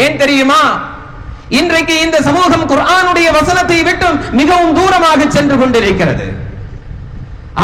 ஏன் தெரியுமா? இன்றைக்கு இந்த சமூகம் குர்ஆனுடைய வசனத்தை விட்டு மிகவும் தூரமாக சென்று கொண்டிருக்கிறது.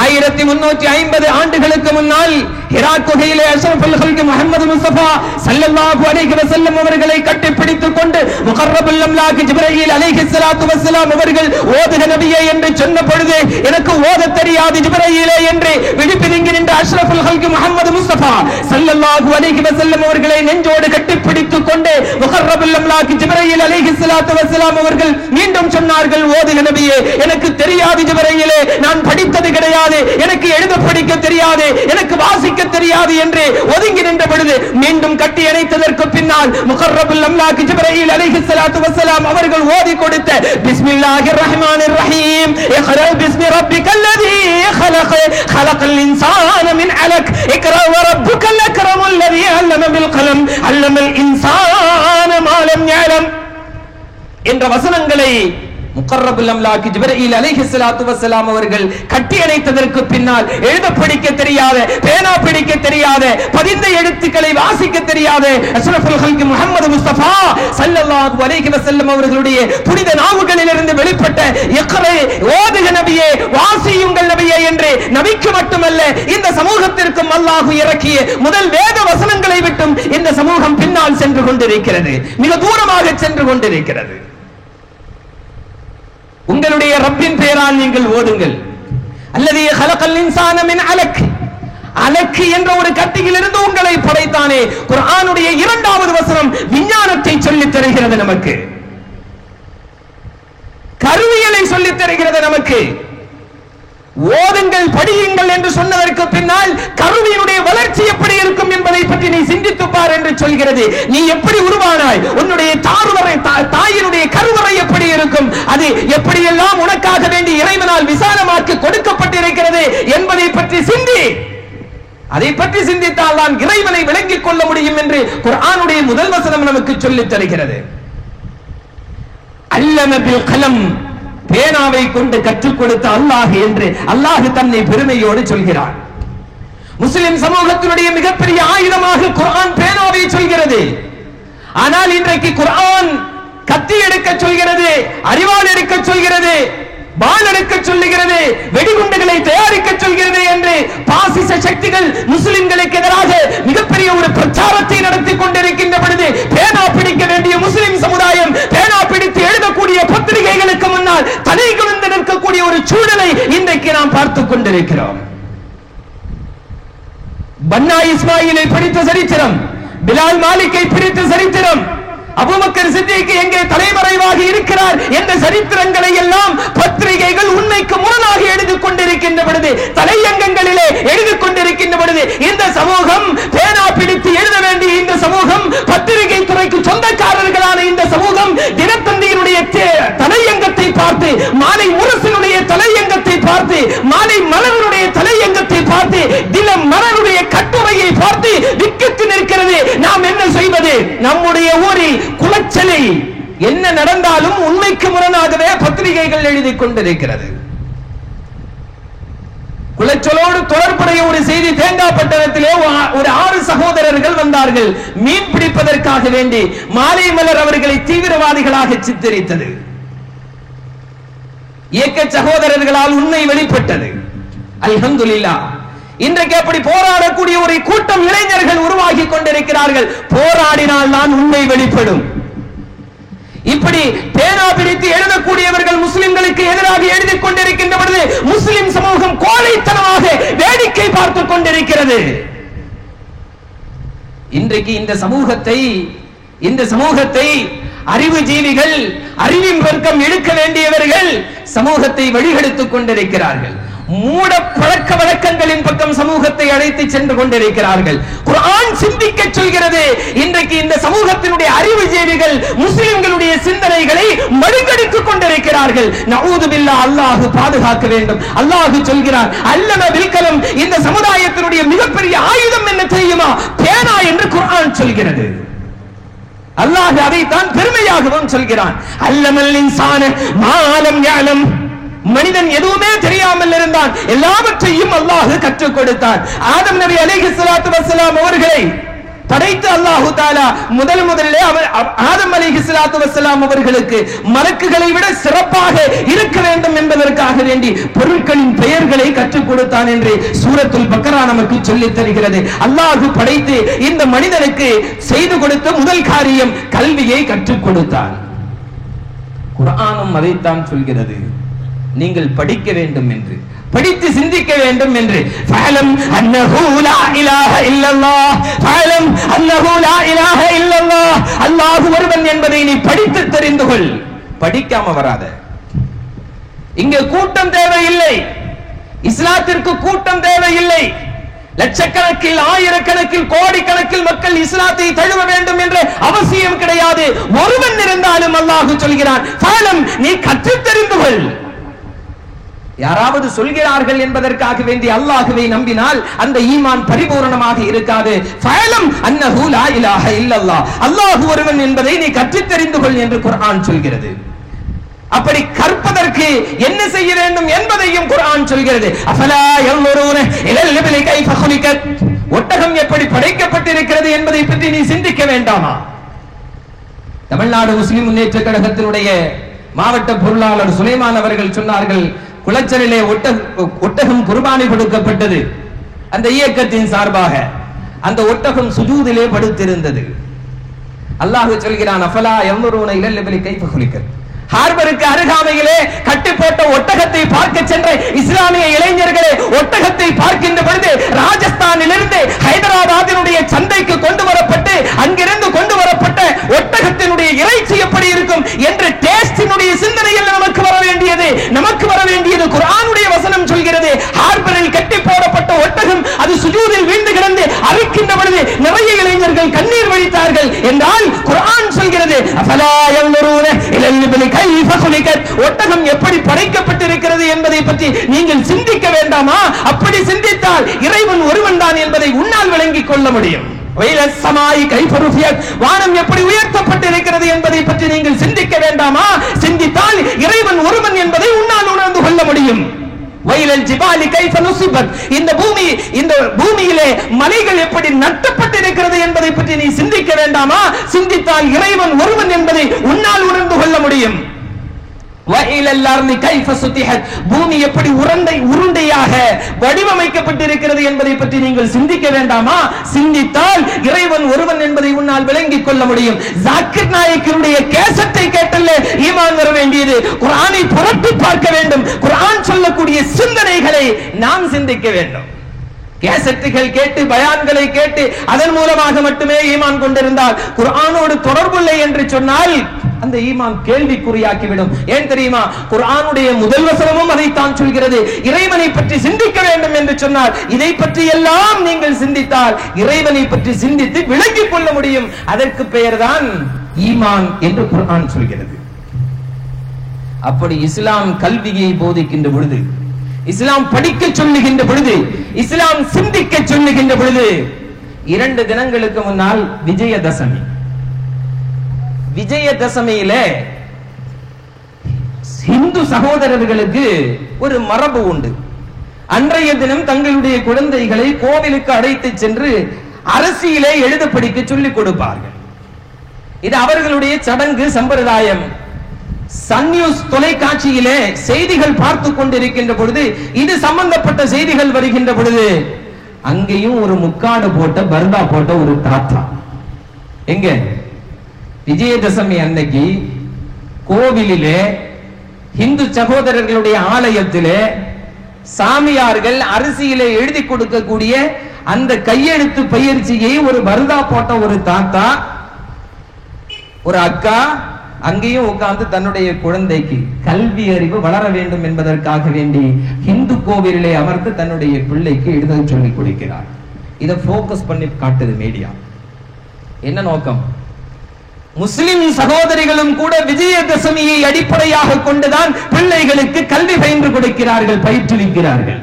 1350 ஆண்டுகளுக்கு முன்னால் ஹிரா குகையிலே அஷ்ரஃபுல் ஹல்க் முஹம்மது முஸ்தபா ஸல்லல்லாஹு அலைஹி வஸல்லம் அவர்களை கட்டிப்பிடித்துக் கொண்டு முகர்ரபுல் அம்லாக் ஜிப்ரீல் அலைஹிஸ்ஸலாத்து வஸ்ஸலாம் அவர்கள் ஓதுக நபியே என்று சொன்ன பொழுது எனக்கு ஓத தெரியாது ஜிப்ரீலே என்று விழிப்பிதுங்கி நின்ற அஷ்ரஃபுல் ஹல்க் முஹம்மது முஸ்தபா ஸல்லல்லாஹு அலைஹி வஸல்லம் அவர்களை நெஞ்சோடு கட்டிப்பிடித்துக் கொண்டு முகர்ரபுல் அம்லாக் ஜிப்ரீல் அலைஹிஸ்ஸலாத்து வஸ்ஸலாம் அவர்கள் மீண்டும் சொன்னார்கள் ஓதுக நபியே எனக்கு தெரியாது ஜிப்ரீலே நான் படித்தது கிடையாது, எனக்கு எழுத படிக்க தெரியாது, எனக்கு வாசிக்க தெரியாது என்று ஒதுங்கி நின்ற பொழுது மீண்டும் கட்டி அணைத்ததற்கு பின்னால் முகர்ரபுல் அம்லாக் ஜிப்ரீல் அலைஹிஸ்ஸலாத்து வஸ்ஸலாம் அவர்கள் ஓதி கொடுத்த பிஸ்மில்லாஹிர் ரஹ்மானிர் ரஹீம் இக்ரா பிஸ்மி ரப்பிக்கல்லதீ خلق خلق الانسان من علق اقرا وربك الاكرم الذي علم بالقلم علم الانسان ما لم يعلم என்ற வசனங்களை முகர்ரபுல் அம்லாக் ஜிப்ரீல் அலைஹிஸ்ஸலாத்து வஸ்ஸலாம் அவர்கள் கட்டி அணைத்ததற்கு பின்னால் எழுத படிக்க தெரியாத, பேனா பிடிக்க தெரியாத, பதிந்த எழுத்துக்களை வாசிக்க தெரியாத அஷ்ரஃபுல் ஹல்க் முஹம்மது முஸ்தபா ஸல்லல்லாஹு அலைஹி வஸல்லம் அவர்களுடைய புனித நாவுகளிலிருந்து வெளிப்பட்ட இக்ரா ஓதுக நபியே வாசியுங்கள் நபியே என்று நபிக்கு மட்டுமல்ல இந்த சமூகத்திற்கும் அல்லாஹ் இறக்கிய முதல் வேத வசனங்களை விட்டும் இந்த சமூகம் பின்னால் சென்று கொண்டிருக்கிறது, மிக தூரமாக சென்று கொண்டிருக்கிறது. உங்களுடைய ரப்பின் பெயரால் நீங்கள் ஓதுங்கள். அல்லதீ خلقல் இன்சான மின் அலக், அலக் என்ற ஒரு கட்டியிலிருந்து உங்களை படைத்தானே. குர்ஆனுடைய இரண்டாவது வசனம் விஞ்ஞானத்தை சொல்லித் தருகிறது நமக்கு, கருவியலை சொல்லித் தருகிறது நமக்கு. ஓதுங்கள் படியுங்கள் என்று சொன்னதற்கு பின்னால் கருவியினுடைய வளர்ச்சி எப்படி இருக்கும் என்பதை பற்றி நீ சிந்தித்து பார் என்று சொல்கிறது. நீ எப்படி உருவானாய், உன்னுடைய தாயினுடைய கருவறை எப்படி இருக்கும், அது எப்படியெல்லாம் உனக்காக வேண்டி இறைவனால் விசாலமாக்கி கொடுக்கப்பட்டிருக்கிறது என்பதை பற்றி சிந்தி. அதை பற்றி சிந்தித்தால் தான் இறைவனை விளங்கிக் கொள்ள முடியும் என்று குர்ஆனுடைய முதல் வசனம் நமக்கு சொல்லித் தருகிறது. அல்லம பில் கலம், பேனாவை கொண்டு கற்றுக் கொடுத்த அல்லாஹ் என்று அல்லாஹ் தன்னை பெருமையோடு சொல்கிறார். முஸ்லிம் சமூகத்தினுடைய மிகப்பெரிய ஆயுதமாக குர்ஆன் பேனாவை சொல்கிறது. ஆனால் இன்றைக்கு குர்ஆன் கத்தி எடுக்க சொல்கிறது, அறிவாள் எடுக்க சொல்கிறது, பால் எடுக்க சொல்லுகிறது, வெடிகுண்டுகளை தயாரிக்க சொல்கிறது என்று பாசிச சக்திகள் முஸ்லிம்களுக்கு எதிராக மிகப்பெரிய ஒரு பிரச்சாரத்தை நடத்தி கொண்டிருக்கின்ற பொழுது பேனா பிடிக்க வேண்டிய முஸ்லிம் சமுதாயம் பேனா பிடித்து எழுதக்கூடிய பத்திரிகைகளுக்கு முன்னால் தலை குனிந்து நிற்கக்கூடிய ஒரு சூழலை இன்றைக்கு நாம் பார்த்துக் கொண்டிருக்கிறோம். பன்னா இஸ்மாயிலை பிடித்த சரித்திரம், பிலால் மாலிக்கை பிடித்த சரித்திரம், அபூபக்கர் சித்திக் எங்கே தலைமறைவாக இருக்கிறார் என்ற சரித்திரங்களை எல்லாம் பத்திரிகைகள் உண்மைக்கு முரணாக எழுதிக் கொண்டிருக்கின்ற பொழுது, தலையங்கங்களிலே எழுதிக் கொண்டிருக்கின்ற பொழுது இந்த சமூகம் பேனா பிடித்து எழுத வேண்டிய இந்த சமூகம், பத்திரிகை துறைக்கு சொந்தக்காரர்களான இந்த சமூகம் தினத்தந்தியினுடைய தலையங்கத்தை பார்த்து, மாலை முரசினுடைய தலையங்கத்தை பார்த்து, மாலை மலருடைய தலையங்கத்தை பார்த்து, தினம் மலருடைய கட்டுரையை பார்த்து விக்கித்து நிற்கிறது. நாம் என்ன செய்வது? நம்முடைய ஊரில் குலச்சலை என்ன நடந்தாலும் உண்மைக்கு முரணாகவே பத்திரிகைகள் எழுதிக் கொண்டிருக்கிறது. குலச்சலோடு தொடர்புடைய ஒரு செய்தி, தேங்காப்பட்டணத்திலே ஒரு 6 சகோதரர்கள் வந்தார்கள். மீன் பிடிப்பதற்காக வேண்டி மாலை மலர் அவர்களை தீவிரவாதிகளாக சித்தரித்தது. இயக்க சகோதரர்களால் உண்மை வெளிப்பட்டது. அல்ஹம்துலில்லாஹ், இன்றைக்கு அப்படி போராடக்கூடிய ஒரு கூட்டம் இளைஞர்கள் உருவாகி கொண்டிருக்கிறார்கள். போராடினால் தான் உண்மை வெளிப்படும். இப்படி பேனா பிடித்து எழுதக்கூடியவர்கள் முஸ்லிம்களுக்கு எதிராக எழுதிக் கொண்டிருக்கின்ற பொழுது முஸ்லிம் சமூகம் கோழைத்தனமாக வேடிக்கை பார்த்துக் கொண்டிருக்கிறது. இன்றைக்கு இந்த சமூகத்தை அறிவுஜீவிகள், அறிவின் வர்க்கம் எடுக்க வேண்டியவர்கள் சமூகத்தை வழிகெடுத்துக் கொண்டிருக்கிறார்கள். மூட பழக்க வழக்கங்களின் பக்கம் சமூகத்தை அழைத்து சென்று கொண்டிருக்கிறார்கள். குர்ஆன் சிந்திக்க சொல்கிறது. இன்றைக்கு இந்த சமூகத்தினுடைய அறிவுஜீவிகள் முஸ்லிம்களுடைய சிந்தனைகளை மழுங்கடித்துக் கொண்டிருக்கிறார்கள். நஊது பில்லாஹ், அல்லாஹ் பாதுகாக்க வேண்டும். அல்லாஹ் சொல்கிறார், அல்லம பில் கலம், இந்த சமுதாயத்தினுடைய மிகப்பெரிய ஆயுதம் என்ன தெரியுமா? பேனா என்று குர்ஆன் சொல்கிறது. அல்லாஹ் அதைத்தான் பெருமையாகவும் சொல்கிறான். அல்லமல் இன்சான மா லம் யஅலம், மனிதன் எதுவுமே தெரியாமல் இருந்தான், எல்லாவற்றையும் அல்லாஹ் கற்றுக் கொடுத்தான். ஆதம் நபி அலைஹிஸ்ஸலாத்து வஸ்ஸலாம் அவர்களை படைத்து அல்லாஹு தஆலா முதலிலே ஆதம் அலைஹிஸ்ஸலாத்து வஸ்ஸலாம் அவர்களுக்கு மலக்குகளை விட சிறப்பாக இருக்க வேண்டும் என்பதற்காக வேண்டி பொருட்களின் பெயர்களை கற்றுக் கொடுத்தான் என்று சூரத்துல் பக்கரா நமக்கு சொல்லித் தருகிறது. அல்லாஹ் படைத்து இந்த மனிதனுக்கு செய்து கொடுத்த முதல் காரியம் கல்வியை கற்றுக் கொடுத்தான். குர்ஆனும் அதைத்தான் சொல்கிறது, நீங்கள் படிக்க வேண்டும் என்று, படித்து சிந்திக்க வேண்டும் என்று. ஃபஅலம் அன்னஹு லா இலாஹ இல்லல்லாஹ், ஃபஅலம் அன்னஹு லா இலாஹ இல்லல்லாஹ், அல்லாஹ் ஒருவன் என்பதை நீ படித்து தெரிந்து கொள். படிக்காம வராத. இங்க கூட்டம் தேவையில்லை, இஸ்லாத்திற்கு கூட்டம் தேவையில்லை. லட்சக்கணக்கில் ஆயிரக்கணக்கில் கோடிக்கணக்கில் மக்கள் இஸ்லாத்தை தழுவ வேண்டும் என்ற அவசியம் கிடையாது. ஒருவன் இருந்தாலும் அல்லாஹ் சொல்கிறான், ஃபஅலம் நீ கற்று தெரிந்து கொள். யாராவது சொல்கிறார்கள் என்பதற்காக வேண்டி அல்லாஹ்வை நம்பினால் அந்த ஈமான் பரிபூரணமாக இருக்காது. ஃபஅலம் அன்னஹு லா இலாஹ இல்லல்லாஹ், அல்லாஹ் ஒருவன் என்பதை நீ கற்று தெரிந்து கொள் என்று குர்ஆன் சொல்கிறது. அப்படி கற்பதற்கு என்ன செய்ய வேண்டும் என்பதையும் குர்ஆன் சொல்கிறது. அஃபலா யன்ظرون இலல் இப்லி கைஃப குலிகத், ஒட்டகம் எப்படி படைக்கப்பட்டிருக்கிறது என்பதை பற்றி நீ சிந்திக்க வேண்டாமா? தமிழ்நாடு முஸ்லிம் முன்னேற்ற கழகத்தினுடைய மாவட்ட பொருளாளர் சுலைமான் அவர்கள் சொன்னார்கள், குளச்சலிலே ஒட்டகம் குர்பானி கொடுக்கப்பட்டது. அந்த இயக்கத்தின் சார்பாக அந்த ஒட்டகம் சுஜூதிலே படுத்திருந்தது. அல்லாஹ் சொல்கிறான், அஃபலா யன்ظرون இலல் இப்லி கைஃப குலிகத். ஹார்பருக்கு அருகாமையிலே கட்டி போட்ட ஒட்டகத்தை பார்க்க சென்ற இஸ்லாமிய இளைஞர்களே, ஒட்டகத்தை பார்க்கின்ற பொழுது ராஜஸ்தானிலிருந்து ஹைதராபாத்தினுடைய சந்தைக்கு கொண்டு வரப்பட்டு அங்கிருந்து கொண்டு வரப்பட்ட ஒட்டகத்தினுடைய இறைச்சி எப்படி இருக்கும் என்ற டேஸ்டினுடைய சிந்தனையில் நமக்கு வர வேண்டியது குர்ஆனுடைய வசனம் சொல்கிறது. ஹார்பரில் கட்டி போடப்பட்ட ஒட்டகம் அது சுஜூதில் வீழ்ந்து கிடந்து அறுக்கின்ற பொழுது நிறைய இளைஞர்கள் கண்ணீர் வடித்தார்கள் என்றால் குர்ஆன் சொல்கிறது, அஃபலா யன்ظرون இலல் இப்லி கைஃப குலிகத், ஒட்டகம் எப்படி படைக்கப்பட்டிருக்கிறது என்பதை பற்றி நீங்கள் சிந்திக்க வேண்டாமா? அப்படி சிந்தித்தால் இறைவன் ஒருவன் தான் என்பதை உன்னால் விளங்கிக் கொள்ள முடியும். வானம் எப்படி உயர்த்தப்பட்டிருக்கிறது என்பதை பற்றி நீங்கள் சிந்திக்க வேண்டாமா? சிந்தித்தால் இறைவன் ஒருவன் என்பதை உன்னால் உணர்ந்து கொள்ள முடியும். வயலல் ஜிபாலி கைஃப நுஸிபத், இந்த பூமியிலே மலைகள் எப்படி நட்டப்பட்டிருக்கிறது என்பதை பற்றி நீ சிந்திக்க வேண்டாமா? சிந்தித்தால் இறைவன் ஒருவன் என்பதை உன்னால் உணர்ந்து கொள்ள முடியும். வயலல் அர்தி கைஃப சுத்திஹத், பூமி எப்படி உருண்டையாக வடிவமைக்கப்பட்டிருக்கிறது என்பதை பற்றி நீங்கள் சிந்திக்க வேண்டாமா? சிந்தித்தால் இறைவன் ஒருவன் என்பதை உன்னால் விளங்கிக் கொள்ள முடியும். ஜாக்கிர் நாயக்கினுடைய கேசட்டை கேட்டல்ல ஈமான் வர வேண்டியது, குர்ஆனை புரட்டி பார்க்க வேண்டும். குர்ஆன் சொல்லக்கூடிய சிந்தனைகளை நாம் சிந்திக்க வேண்டும். கேசட்டுகள் கேட்டு பயான்களை கேட்டு அதன் மூலமாக மட்டுமே ஈமான் கொண்டிருந்தால் குர்ஆனோடு தொடர்பில்லை என்று சொன்னால் அந்த ஈமான் கேள்விக்குறியாக்கிவிடும். ஏன் தெரியுமா? குர்ஆனுடைய முதல் வசனமும் அதைத்தான் சொல்கிறது. இறைவனை பற்றி சிந்திக்க வேண்டும் என்று சொன்னால் இதை பற்றி எல்லாம் நீங்கள் சிந்தித்தால் இறைவனை பற்றி சிந்தித்து விளங்கிக் கொள்ள முடியும். அதற்கு பெயர்தான் ஈமான் என்று குர்ஆன் சொல்கிறது. அப்படி இஸ்லாம் கல்வியை போதிக்கின்ற பொழுது, இஸ்லாம் படிக்க சொல்லுகின்ற பொழுது, இஸ்லாம் சிந்திக்க சொல்லுகின்ற பொழுது, 2 தினங்களுக்கு முன்னால் விஜயதசமி. விஜயதசமியில இந்து சகோதரர்களுக்கு ஒரு மரபு உண்டு. அன்றைய தினம் தங்களுடைய குழந்தைகளை கோவிலுக்கு அழைத்து சென்று அரசியலே எழுத படிக்க சொல்லிக் கொடுப்பார்கள். இது அவர்களுடைய சடங்கு சம்பிரதாயம். சன் நியூஸ் தொலைக்காட்சியிலே செய்திகள் பார்த்து கொண்டிருக்கின்ற பொழுது, இது சம்பந்தப்பட்ட செய்திகள் வருகின்ற பொழுது, அங்கேயும் ஒரு முக்காடு போட்ட பர்தா போட்ட ஒரு தாத்தா, எங்க விஜயதசமி அன்னைக்கு கோவிலிலே இந்து சகோதரர்களுடைய ஆலயத்திலே சாமியார்கள் அரிசியிலே எழுதி கொடுக்கக்கூடிய அந்த கையெழுத்து பயிற்சியை ஒரு பர்தா போட்ட ஒரு தாத்தா, ஒரு அக்கா அங்கேயும் உட்கார்ந்து தன்னுடைய குழந்தைக்கு கல்வி அறிவு வளர வேண்டும் என்பதற்காக வேண்டி இந்து கோவிலிலே அமர்ந்து தன்னுடைய பிள்ளைக்கு எழுத சொல்லிக் கொடுக்கிறார். இதை போக்கஸ் பண்ணி காட்டுது மீடியா. என்ன நோக்கம்? முஸ்லிம் சகோதரிகளும் கூட விஜயதசமியை அடிப்படையாக கொண்டுதான் பிள்ளைகளுக்கு கல்வி பயின்று கொடுக்கிறார்கள், பயிற்றுவிக்கிறார்கள்.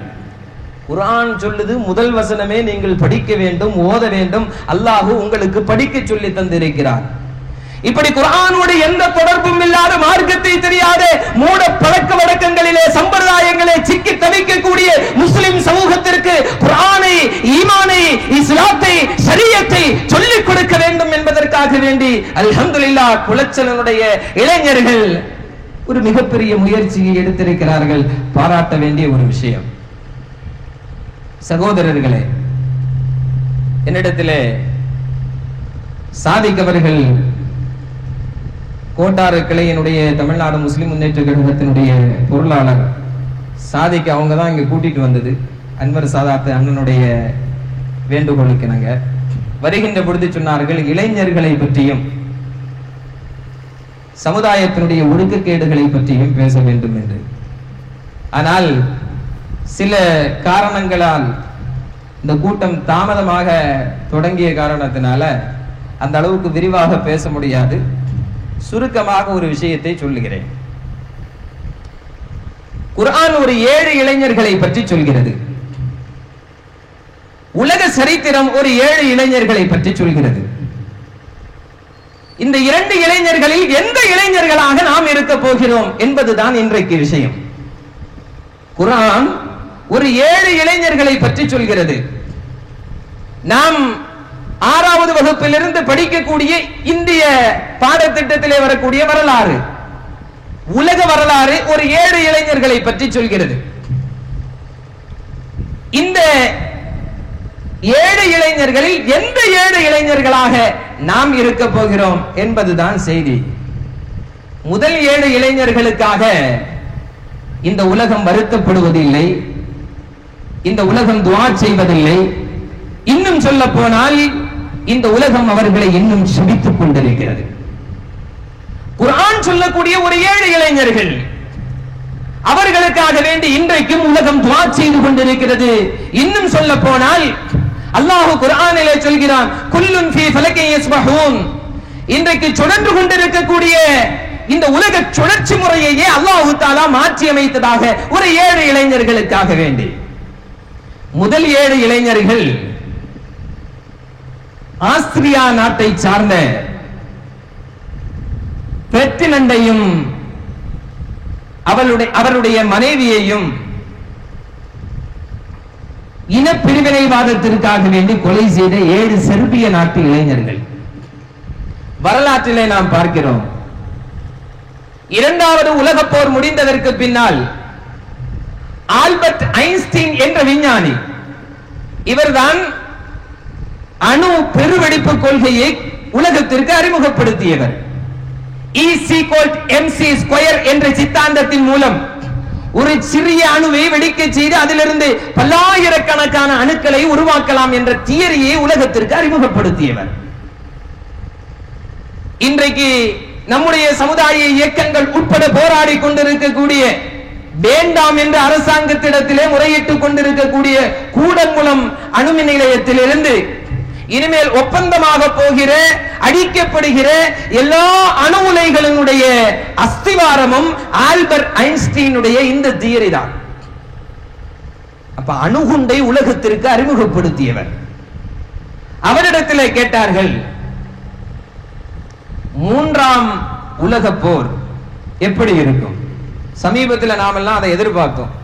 குர்ஆன் சொல்லுது, முதல் வசனமே நீங்கள் படிக்க வேண்டும், ஓத வேண்டும். அல்லாஹ் உங்களுக்கு படிக்க சொல்லி தந்திருக்கிறார். இப்படி குர்ஆனோடு எந்த தொடர்பும் இல்லாத, மார்க்கத்தை தெரியாத, மூட பழக்க வழக்கங்களிலே சம்பிரதாயங்களே சிக்கி தவிக்கக்கூடிய முஸ்லிம் சமூகத்திற்கு குர்ஆனை, ஈமானை, இஸ்லாத்தை, ஷரியத்தை சொல்லிக் கொடுக்க வேண்டும் என்பதற்காக வேண்டி அல்ஹம்துலில்லாஹ் குலச்சலனுடைய இளைஞர்கள் ஒரு மிகப்பெரிய முயற்சியை எடுத்திருக்கிறார்கள். பாராட்ட வேண்டிய ஒரு விஷயம். சகோதரர்களே, என்னிடத்திலே சாதிக் அவர்கள், கோட்டாறு கிளையினுடைய தமிழ்நாடு முஸ்லிம் முன்னேற்ற கழகத்தினுடைய பொருளாளர் சாதிக்கு, அவங்க தான் இங்க கூட்டிட்டு வந்தது. அன்வர் சாதாத் அண்ணனுடைய வேண்டுகோளுக்கு நாங்க வருகின்ற பொழுது சொன்னார்கள், இளைஞர்களை பற்றியும் சமுதாயத்தினுடைய ஒழுக்கக்கேடுகளை பற்றியும் பேச வேண்டும் என்று. ஆனால் சில காரணங்களால் இந்த கூட்டம் தாமதமாக தொடங்கிய காரணத்தினால அந்த அளவுக்கு விரிவாக பேச முடியாது. சுருக்கமாக ஒரு விஷயத்தை சொல்லுகிறேன். குர்ஆன் ஒரு 7 இளைஞர்களை பற்றி சொல்கிறது. உலக சரித்திரம் ஒரு 7 இளைஞர்களை பற்றி சொல்கிறது. இந்த 2 இளைஞர்களில் எந்த இளைஞர்களாக நாம் இருக்க போகிறோம் என்பதுதான் இன்றைக்கு விஷயம். குர்ஆன் ஒரு 7 இளைஞர்களை பற்றி சொல்கிறது. நாம் 6வது வகுப்பிலிருந்து படிக்கக்கூடிய இந்திய பாடத்திட்டத்திலே வரக்கூடிய வரலாறு, உலக வரலாறு ஒரு 7 இளைஞர்களை பற்றி சொல்கிறது. இந்த 7 இளைஞர்களில் எந்த 7 இளைஞர்களாக நாம் இருக்க போகிறோம் என்பதுதான் செய்தி. முதல் 7 இளைஞர்களுக்காக இந்த உலகம் வருத்தப்படுவதில்லை, இந்த உலகம் துஆ செய்வதில்லை. இன்னும் சொல்ல போனால் இந்த உலகம் அவர்களை இன்னும் சுபித்துக் கொண்டிருக்கிறது. குர்ஆன் சொல்லக்கூடிய ஒரு 7 இளைஞர்கள், அவர்களுக்காக வேண்டி இன்றைக்கும் உலகம் துஆ செய்து கொண்டிருக்கிறது. இன்னும் சொல்ல போனால் அல்லாஹ் குர்ஆனிலே சொல்கிறான், குல்லுன் ஃபீ ஃபலகின் யஸ்பஹூன். இன்றைக்கு சுழன்று கொண்டிருக்கக்கூடிய இந்த உலக சுழற்சி முறையையே அல்லாஹ் தஆலா மாற்றி அமைத்ததாக ஒரு 7 இளைஞர்களுக்காக வேண்டி. முதல் 7 இளைஞர்கள் ஆஸ்திரியா நாட்டை சார்ந்த பெர்டினண்டையும் அவருடைய மனைவியையும் இன பிரிவினைவாதத்திற்காக வேண்டி கொலை செய்த 7 செர்பிய நாட்டு இளைஞர்கள். வரலாற்றிலே நாம் பார்க்கிறோம், 2வது உலகப் போர் முடிந்ததற்கு பின்னால் ஆல்பர்ட் ஐன்ஸ்டீன் என்ற விஞ்ஞானி, இவர்தான் அணு பெருவெடிப்பு கொள்கையை உலகத்திற்கு அறிமுகப்படுத்தியவர். E=mc² என்ற சித்தாந்தத்தின் மூலம் ஒரு சிறிய அணுவை வெடிக்க செய்து அதிலிருந்து பல்லாயிரக்கணக்கான அணுக்களை உருவாக்கலாம் என்ற தியரியை உலகத்திற்கு அறிமுகப்படுத்தியவர். இன்றைக்கு நம்முடைய சமுதாய இயக்கங்கள் உட்பட போராடி கொண்டிருக்கக்கூடிய, வேண்டாம் என்ற அரசாங்கத்திடத்திலே முறையிட்டுக் கொண்டிருக்கக்கூடிய கூடங்குளம் அணுமின் நிலையத்திலிருந்து இனிமேல் ஒப்பந்தமாக போகிற, அடிக்கப்படுகிற எல்லா அணு உலைகளினுடைய அஸ்திவாரமும் ஆல்பர்ட் ஐன்ஸ்டீனுடைய இந்த தியரி தான். அப்ப அணுகுண்டை உலகத்திற்கு அறிமுகப்படுத்தியவர். அவரிடத்திலே கேட்டார்கள், 3ஆம் உலகப் போர் எப்படி இருக்கும்? சமீபத்தில் நாமெல்லாம் அதை எதிர்பார்த்தோம்.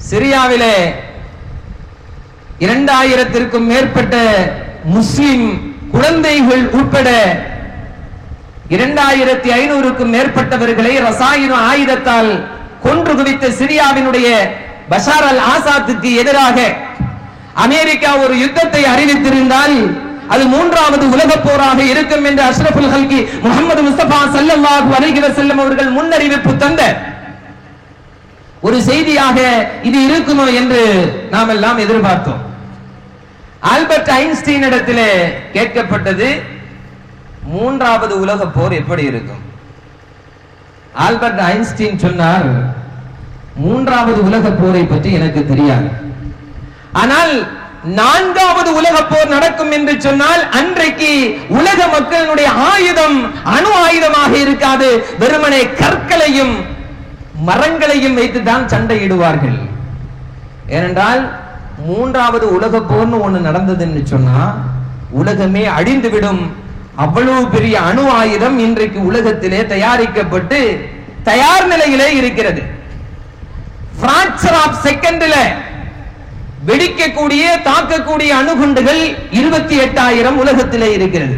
சிரியாவிலே 2000த்திற்கும் மேற்பட்ட முஸ்லிம் குழந்தைகள் உட்பட 2500க்கும் மேற்பட்டவர்களை ரசாயன ஆயுதத்தால் கொன்று குவித்த சிரியாவினுடைய பஷார் அல் ஆசாத்துக்கு எதிராக அமெரிக்கா ஒரு யுத்தத்தை அறிவித்திருந்தால் அது 3வது உலகப் போராக இருக்கும் என்று அஷ்ரஃபுல் ஹல்கி முஹம்மது முஸ்தபா ஸல்லல்லாஹு அலைஹி வஸல்லம் அவர்கள் முன்னறிவிப்பு தந்த ஒரு செய்தியாக இது இருக்குமோ என்று நாம் எல்லாம் எதிர்பார்த்தோம். ஆல்பர்ட் ஐன்ஸ்டீன் இடத்திலே கேட்கப்பட்டது, 3வது உலகப் போர் எப்படி இருக்கும்? ஆல்பர்ட் ஐன்ஸ்டீன் சொன்னார், 3வது உலகப் போரை பற்றி எனக்கு தெரியாது, ஆனால் 4வது உலகப் போர் நடக்கும் என்று சொன்னால் அன்றைக்கு உலக மக்களுடைய ஆயுதம் அணு ஆயுதமாக இருக்காது, வெறுமனே கற்களையும் மரங்களையும் வைத்துதான் சண்டையிடுவார்கள். ஏனென்றால் 3வது உலகப் போர்னு ஒண்ணு நடந்ததுன்னு சொன்னா உலகமே அழிந்துவிடும், அவ்வளவு பெரிய அணு ஆயுதம் இன்றைக்கு உலகத்திலே தயாரிக்கப்பட்டு தயார் நிலையிலே இருக்கிறது. பிராக்சர் ஆஃப் செகண்ட்ல வெடிக்கக்கூடிய தாக்கக்கூடிய அணுகுண்டுகள் 28,000 உலகத்திலே இருக்கிறது.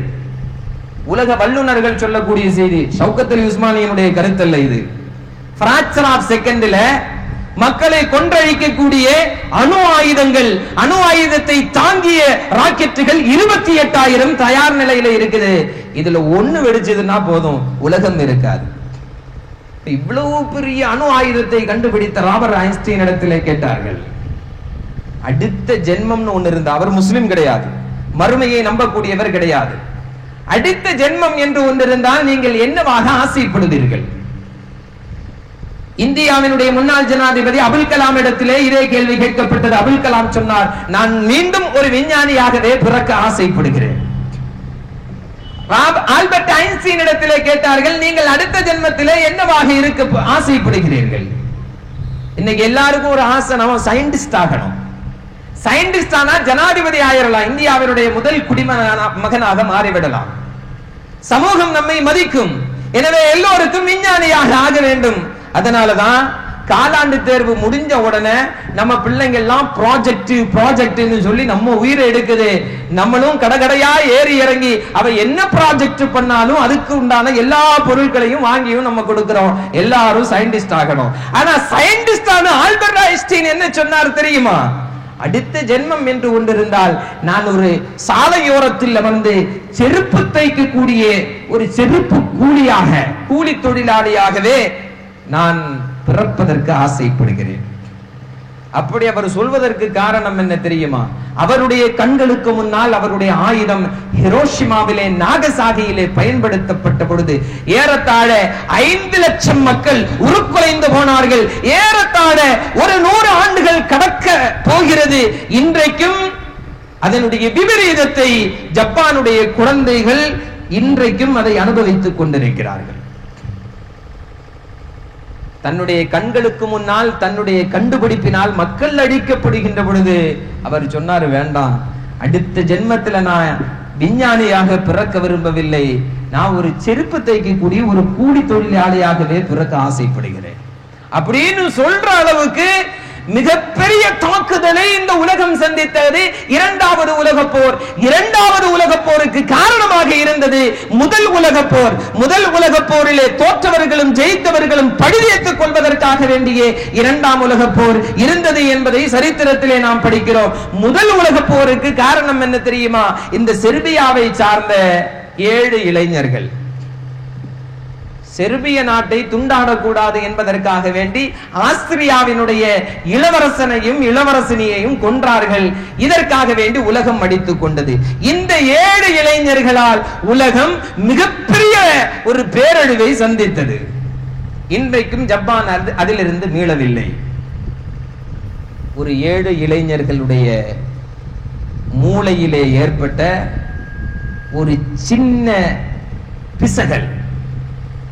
உலக வல்லுநர்கள் சொல்லக்கூடிய செய்தி, ஷவுகத் அலி உஸ்மானியினுடைய கருத்தல்ல இது. பிராக்சர் ஆஃப் செகண்ட்ல மக்களை கொன்றழிக்கக்கூடிய அணு ஆயுதங்கள், அணு ஆயுதத்தை தாங்கிய ராக்கெட்டுகள் 28,000 தயார் நிலையில இருக்குது. இதுல ஒண்ணு வெடிச்சதுன்னா போதும், உலகம் இருக்காது. இவ்வளவு பெரிய அணு ஆயுதத்தை கண்டுபிடித்த ராபர்ட் ஐன்ஸ்டீன் இடத்திலே கேட்டார்கள், அடுத்த ஜென்மம்னு ஒண்ணு இருந்தா, அவர் முஸ்லிம் கிடையாது, மறுமையை நம்பக்கூடியவர் கிடையாது, அடுத்த ஜென்மம் என்று ஒன்று இருந்தால் நீங்கள் என்னவாக ஆசைப்படுவீர்கள்? இந்தியாவினுடைய முன்னாள் ஜனாதிபதி அபுல் கலாம் இடத்திலே இதே கேள்வி கேட்கப்பட்டது. அபுல் கலாம் சொன்னார், நான் மீண்டும் ஒரு விஞ்ஞானியாகவே பிறக்க ஆசைப்படுகிறேன். ஆல்பர்ட் ஐன்ஸ்டீன் இடத்திலே கேட்டார்கள், நீங்கள் அடுத்த ஜென்மத்திலே என்னவாக இருக்க ஆசைப்படுகிறீர்கள்? இன்னைக்கு எல்லாருக்கும் ஒரு ஆசை, நம்ம சயின்டிஸ்ட் ஆகணும். சயின்டிஸ்ட் ஆனா ஜனாதிபதி ஆயிரலாம், இந்தியாவினுடைய முதல் குடிமகனாக மாறிவிடலாம், சமூகம் நம்மை மதிக்கும். எனவே எல்லோருக்கும் விஞ்ஞானியாக ஆக வேண்டும். அதனாலதான் காலாண்டு தேர்வு முடிஞ்ச உடனே நம்ம பிள்ளைங்க எல்லாம் ப்ராஜெக்ட்னு சொல்லி நம்ம உயிரை எடுக்குது. நம்மளும் கடகடையா ஏறி இறங்கி அவ என்ன ப்ராஜெக்ட் பண்ணாலும் அதுக்கு உண்டான எல்லா பொருட்களையும் வாங்கியும் நம்ம கொடுக்கிறோம். எல்லாரும் சயின்டிஸ்ட் ஆகணும். ஆனா சயின்டிஸ்ட் ஆன ஆல்பர்ட் ஐன்ஸ்டீன் என்ன சொன்னார் தெரியுமா? அடுத்த ஜென்மம் என்று ஒன்றிருந்தால் நான் ஒரு சாலையோரத்தில் அமர்ந்து செருப்பு தைக்கக்கூடிய ஒரு செருப்பு கூலி தொழிலாளியாகவே நான் பிறப்பதற்கு ஆசைப்படுகிறேன். அப்படி அவர் சொல்வதற்கு காரணம் என்ன தெரியுமா? அவருடைய கண்களுக்கு முன்னால் அவருடைய ஆயுதம் ஹிரோஷிமாவிலே நாகசாகியிலே பயன்படுத்தப்பட்ட பொழுது ஏறத்தாழ 5 லட்சம் மக்கள் உருக்குலைந்து போனார்கள். ஏறத்தாழ 100 ஆண்டுகள் கடக்க போகிறது. இன்றைக்கும் அதனுடைய விபரீதத்தை ஜப்பானுடைய குழந்தைகள் இன்றைக்கும் அதை அனுபவித்துக் கொண்டிருக்கிறார்கள். தன்னுடைய கண்களுக்கு முன்னால் தன்னுடைய கண்டுபிடிப்பினால் மக்கள் அழிக்கப்படுகின்ற பொழுது அவர் சொன்னார், வேண்டாம், அடுத்த ஜென்மத்தில் நான் விஞ்ஞானியாக பிறக்க விரும்பவில்லை, நான் ஒரு செருப்பு தைக்கக்கூடிய ஒரு கூலி தொழிலாளியாகவே பிறக்க ஆசைப்படுகிறேன் அப்படின்னு சொல்ற அளவுக்கு மிகப்பெரிய தாக்குதலை இந்த உலகம் சந்தித்தது இரண்டாவது உலகப் போர். இரண்டாவது உலகப் போருக்கு காரணமாக இருந்தது முதல் உலகப் போர். முதல் உலகப் போரிலே தோற்றவர்களும் ஜெயித்தவர்களும் பழிதீர்த்துக் கொள்வதற்காக வேண்டிய இரண்டாம் உலகப் போர் இருந்தது என்பதை சரித்திரத்திலே நாம் படிக்கிறோம். முதல் உலகப் போருக்கு காரணம் என்ன தெரியுமா? இந்த செர்பியாவை சார்ந்த 7 இளைஞர்கள் செர்பிய நாட்டை துண்டாடக்கூடாது என்பதற்காக வேண்டி ஆஸ்திரியாவினுடைய இளவரசனையும் இளவரசினியையும் கொன்றார்கள். இதற்காக வேண்டி உலகம் அடித்துக் கொண்டது. இந்த 7 இளைஞர்களால் உலகம் மிகப்பெரிய ஒரு பேரழிவை சந்தித்தது. இன்றைக்கும் ஜப்பான் அதிலிருந்து மீளவில்லை. ஒரு 7 இளைஞர்களுடைய மூளையிலே ஏற்பட்ட ஒரு சின்ன பிசகல்,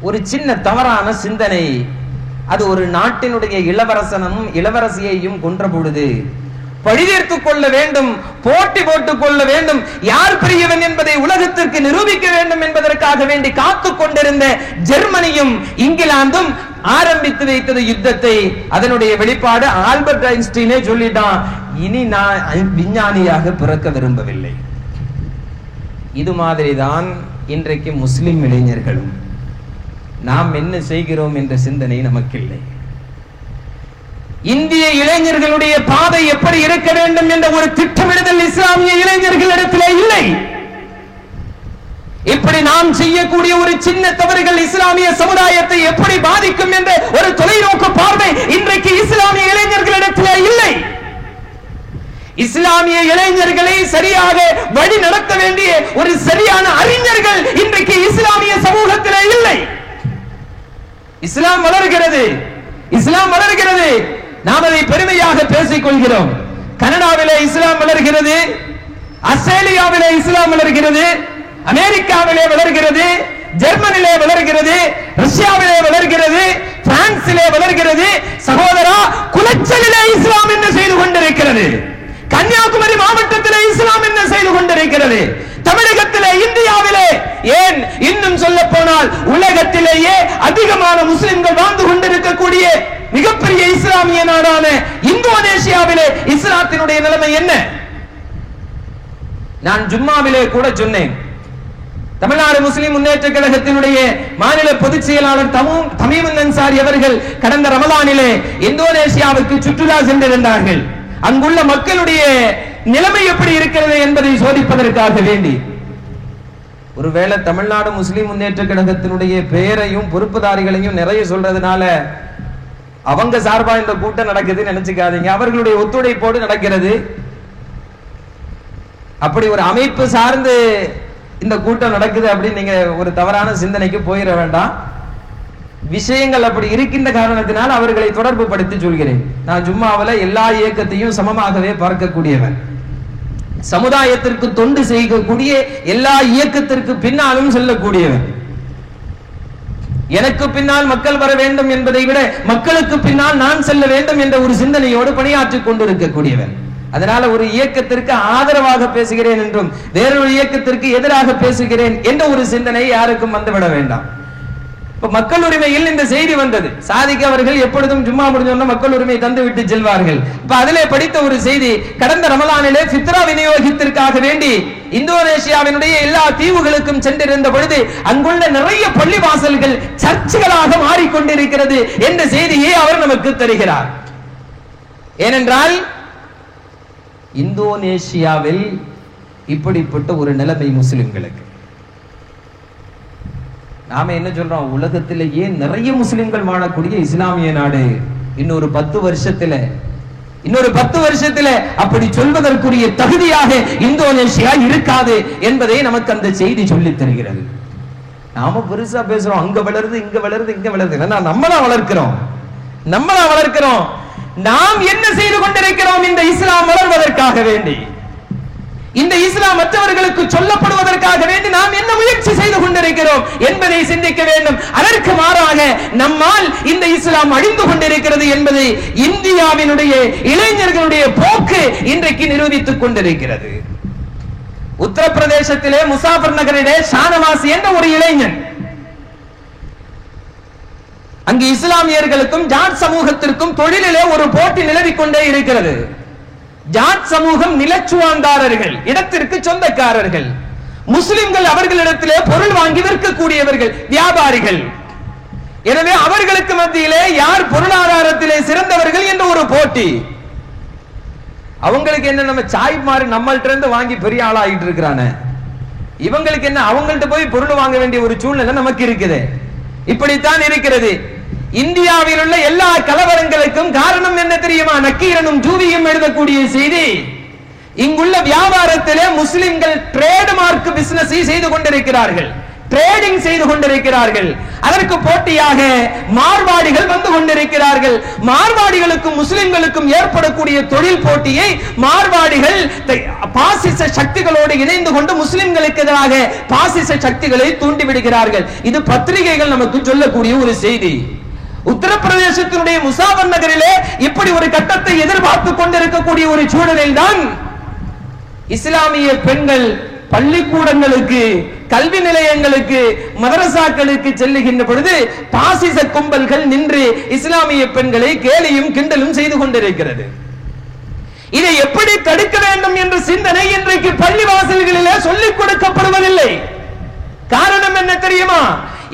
ஒரு சின்ன தவறான சிந்தனை, அது ஒரு நாட்டினுடைய இளவரசனும் இளவரசியையும் கொன்ற பொழுது பழிதீர்த்துக் கொள்ள வேண்டும், போட்டி போட்டுக் கொள்ள வேண்டும், யார் பெரியவன் என்பதை உலகத்திற்கு நிரூபிக்க வேண்டும் என்பதற்காக வேண்டி காத்துக் கொண்டிருந்த ஜெர்மனியும் இங்கிலாந்தும் ஆரம்பித்து வைத்தது யுத்தத்தை. அதனுடைய வெளிப்பாடு ஆல்பர்ட் ஐன்ஸ்டீனே சொல்லிட்டான், இனி நான் விஞ்ஞானியாக பிறக்க விரும்பவில்லை. இது மாதிரிதான் இன்றைக்கு முஸ்லிம் இளைஞர்களும் நாம் என்ன செய்கிறோம் என்ற சிந்தனை நமக்கில்லை. இந்திய இளைஞர்களுடைய பாதை எப்படி இருக்க வேண்டும் என்ற ஒரு திட்டமிடுதல் இஸ்லாமிய இளைஞர்களிடத்திலே இல்லை. இப்படி நாம் செய்யக்கூடிய ஒரு சின்ன தவறுகள் இஸ்லாமிய சமுதாயத்தை எப்படி பாதிக்கும் என்ற ஒரு தொலைநோக்கு பார்வை இன்றைக்கு இஸ்லாமிய இளைஞர்களிடத்திலே இல்லை. இஸ்லாமிய இளைஞர்களை சரியாக வழி நடத்த வேண்டிய ஒரு சரியான அறிஞர்கள் இன்றைக்கு இஸ்லாமிய சமூகத்திலே இல்லை. இஸ்லாம் வளர்கிறது, இஸ்லாம் வளர்கிறது, நாம் அதை பெருமையாக பேசிக் கொள்கிறோம். கனடாவிலே இஸ்லாம் வளர்கிறது, ஆஸ்திரேலியாவிலே இஸ்லாம் வளர்கிறது, அமெரிக்காவிலே வளர்கிறது, ஜெர்மனிலே வளர்கிறது, ரஷ்யாவிலே வளர்கிறது, பிரான்சிலே வளர்கிறது. சகோதரா, குளச்சலிலே இஸ்லாம் என்ன செய்து கொண்டிருக்கிறது? கன்னியாகுமரி மாவட்டத்திலே இஸ்லாம் என்ன செய்து கொண்டிருக்கிறது? தமிழகத்திலே, இந்தியாவிலே உலகத்திலேயே அதிகமான முஸ்லிம்கள் வாழ்ந்து கொண்டிருக்கக்கூடிய மிகப்பெரிய இஸ்லாமிய நாடான இந்தோனேஷியாவிலே இஸ்லாத்தினுடைய நிலைமை என்ன? நான் ஜும்மாவிலே கூட சொன்னேன், தமிழ்நாடு முஸ்லிம் முன்னேற்ற கழகத்தினுடைய மாநில பொதுச் செயலாளர் தமீமுன் அன்சாரி அவர்கள் கடந்த ரமலானிலே இந்தோனேஷியாவுக்கு சுற்றுலா சென்றிருந்தார்கள். அங்குள்ள மக்களுடைய நிலைமை எப்படி இருக்கிறது என்பதை சோதிப்பதற்காக வேண்டி ஒருவேளை தமிழ்நாடு முஸ்லிம் முன்னேற்ற கழகத்தினுடைய பெயரையும் பொறுப்புதாரிகளையும் நிறைய சொல்றதுனால அவங்க சார்பா இந்த கூட்டம் நடக்குதுன்னு நினைச்சுக்காதீங்க. அவர்களுடைய ஒத்துழைப்போடு நடக்கிறது. அப்படி ஒரு அமைப்பு சார்ந்து இந்த கூட்டம் நடக்குது அப்படின்னு நீங்க ஒரு தவறான சிந்தனைக்கு போயிட வேண்டாம். விஷயங்கள் அப்படி இருக்கின்ற காரணத்தினால் அவர்களை தொடர்பு படுத்தி சொல்கிறேன். நான் ஜும்மாவில் எல்லா இயக்கத்தையும் சமமாகவே பார்க்கக்கூடியவன், சமுதாயத்திற்கு தொண்டு செய்யக்கூடிய எல்லா இயக்கத்திற்கு பின்னாலும் செல்லக்கூடியவன். எனக்கு பின்னால் மக்கள் வர வேண்டும் என்பதை விட மக்களுக்கு பின்னால் நான் செல்ல வேண்டும் என்ற ஒரு சிந்தனையோடு பணியாற்றிக் கொண்டிருக்கக்கூடியவன். அதனால ஒரு இயக்கத்திற்கு ஆதரவாக பேசுகிறேன் என்றும் வேறொரு இயக்கத்திற்கு எதிராக பேசுகிறேன் என்ற ஒரு சிந்தனை யாருக்கும் வந்துவிட வேண்டாம். இப்ப மக்கள் உரிமையில் இந்த செய்தி வந்தது. சாதிக் அவர்கள் எப்பொழுதும் ஜும்மா முடிஞ்சோன்னா மக்கள் உரிமை தந்து விட்டு செல்வார்கள். இப்ப அதிலே படித்த ஒரு செய்தி, கடந்த ரமலானிலே ஃபித்ரா விநியோகத்திற்காக வேண்டி இந்தோனேஷியாவினுடைய எல்லா தீவுகளுக்கும் சென்றிருந்த பொழுது அங்குள்ள நிறைய பள்ளிவாசல்கள் சர்ச்சுகளாக மாறிக்கொண்டிருக்கிறது என்ற செய்தியை அவர் நமக்கு தருகிறார். ஏனென்றால் இந்தோனேஷியாவில் இப்படிப்பட்ட ஒரு நிலைமை முஸ்லிம்களுக்கு. நாம என்ன சொல்றோம், உலகத்திலேயே நிறைய முஸ்லிம்கள் வாழக்கூடிய இஸ்லாமிய நாடு. இன்னொரு 10 வருஷத்துல அப்படி சொல்வதற்குரிய தகுதியாக இந்தோனேஷியா இருக்காது என்பதை நமக்கு அந்த செய்தி சொல்லி தருகிறது. நாம பெருசா பேசுறோம், அங்க வளருது இங்க வளருது இங்க வளருது. நம்மளா வளர்க்கிறோம். நாம் என்ன செய்து கொண்டிருக்கிறோம் இந்த இஸ்லாம் வளர்வதற்காக வேண்டி, இந்த இஸ்லாம் மற்றவர்களுக்கு சொல்லப்படுவதற்காக வேண்டி நாம் என்ன முயற்சி செய்து கொண்டிருக்கிறோம் என்பதை சிந்திக்க வேண்டும். அதற்கு மாறாக நம்மால் இந்த இஸ்லாம் அழிந்து கொண்டிருக்கிறது என்பதை இந்தியாவினுடைய இளைஞர்களுடைய போக்கு இன்றைக்கு நிரூபித்துக் கொண்டிருக்கிறது. உத்தரப்பிரதேசத்திலே முசாஃபர் நகரிலே ஷானவாஸ் என்ற ஒரு இளைஞன், அங்கு இஸ்லாமியர்களுக்கும் ஜாட் சமூகத்திற்கும் தொழிலிலே ஒரு போட்டி நிலவிக் கொண்டே இருக்கிறது. ஜாட் சமூகம் நிலச்சுவாந்தாரர்கள், இடத்திற்கு சொந்தக்காரர்கள். முஸ்லிம்கள் அவர்களிடத்திலே பொருள் வாங்கி விற்கக்கூடியவர்கள், வியாபாரிகள். எனவே அவர்களுக்கு மத்தியிலே யார் பொருளாதாரத்திலே சிறந்தவர்கள் என்ற ஒரு போட்டி. அவங்களுக்கு என்ன, நம்ம சாய் மாறி நம்மள்ட்ட இருந்து வாங்கி பெரிய ஆளாகிட்டு இருக்கிறானே, இவங்களுக்கு என்ன, அவங்கள்ட்ட போய் பொருள் வாங்க வேண்டிய ஒரு சூழ்நிலை நமக்கு இருக்குது. இப்படித்தான் இருக்கிறது. இந்தியாவில் உள்ள எல்லா கலவரங்களுக்கும் காரணம் என்ன தெரியுமா? நக்கீரனும் ஜூவியும் எழுதக்கூடிய செய்தி, இங்குள்ள வியாபாரத்திலே முஸ்லிம்கள் ட்ரேட்மார்க் பிசினஸ் செய்து கொண்டிருக்கிறார்கள், ட்ரேடிங் செய்து கொண்டிருக்கிறார்கள். அதற்கு போட்டியாக மார்வாடிகள் வந்து கொண்டிருக்கிறார்கள். மார்வாடிகளுக்கும் முஸ்லிம்களுக்கும் ஏற்படக்கூடிய தொழில் போட்டியை மார்வாடிகள் பாசிச சக்திகளோடு இணைந்து கொண்டு முஸ்லிம்களுக்கு எதிராக பாசிச சக்திகளை தூண்டிவிடுகிறார்கள். இது பத்திரிகைகள் நமக்கு சொல்லக்கூடிய ஒரு செய்தி. உத்தரப்பிரதேசத்தினுடைய முசாஃபர் நகரிலே இப்படி ஒரு கட்டத்தை எதிர்பார்த்துக் கொண்டிருக்கக்கூடிய ஒரு சூழலில் தான் இஸ்லாமிய பெண்கள் பள்ளிக்கூடங்களுக்கு, கல்வி நிலையங்களுக்கு, மதரசாக்களுக்கு செல்லுகின்ற பொழுது பாசிச கும்பல்கள் நின்று இஸ்லாமிய பெண்களை கேலியும் கிண்டலும் செய்து கொண்டிருக்கிறது. இதை எப்படி தடுக்க வேண்டும் என்ற சிந்தனை இன்றைக்கு பள்ளிவாசல்களிலே சொல்லிக் கொடுக்கப்படுவதில்லை. காரணம் என்ன தெரியுமா?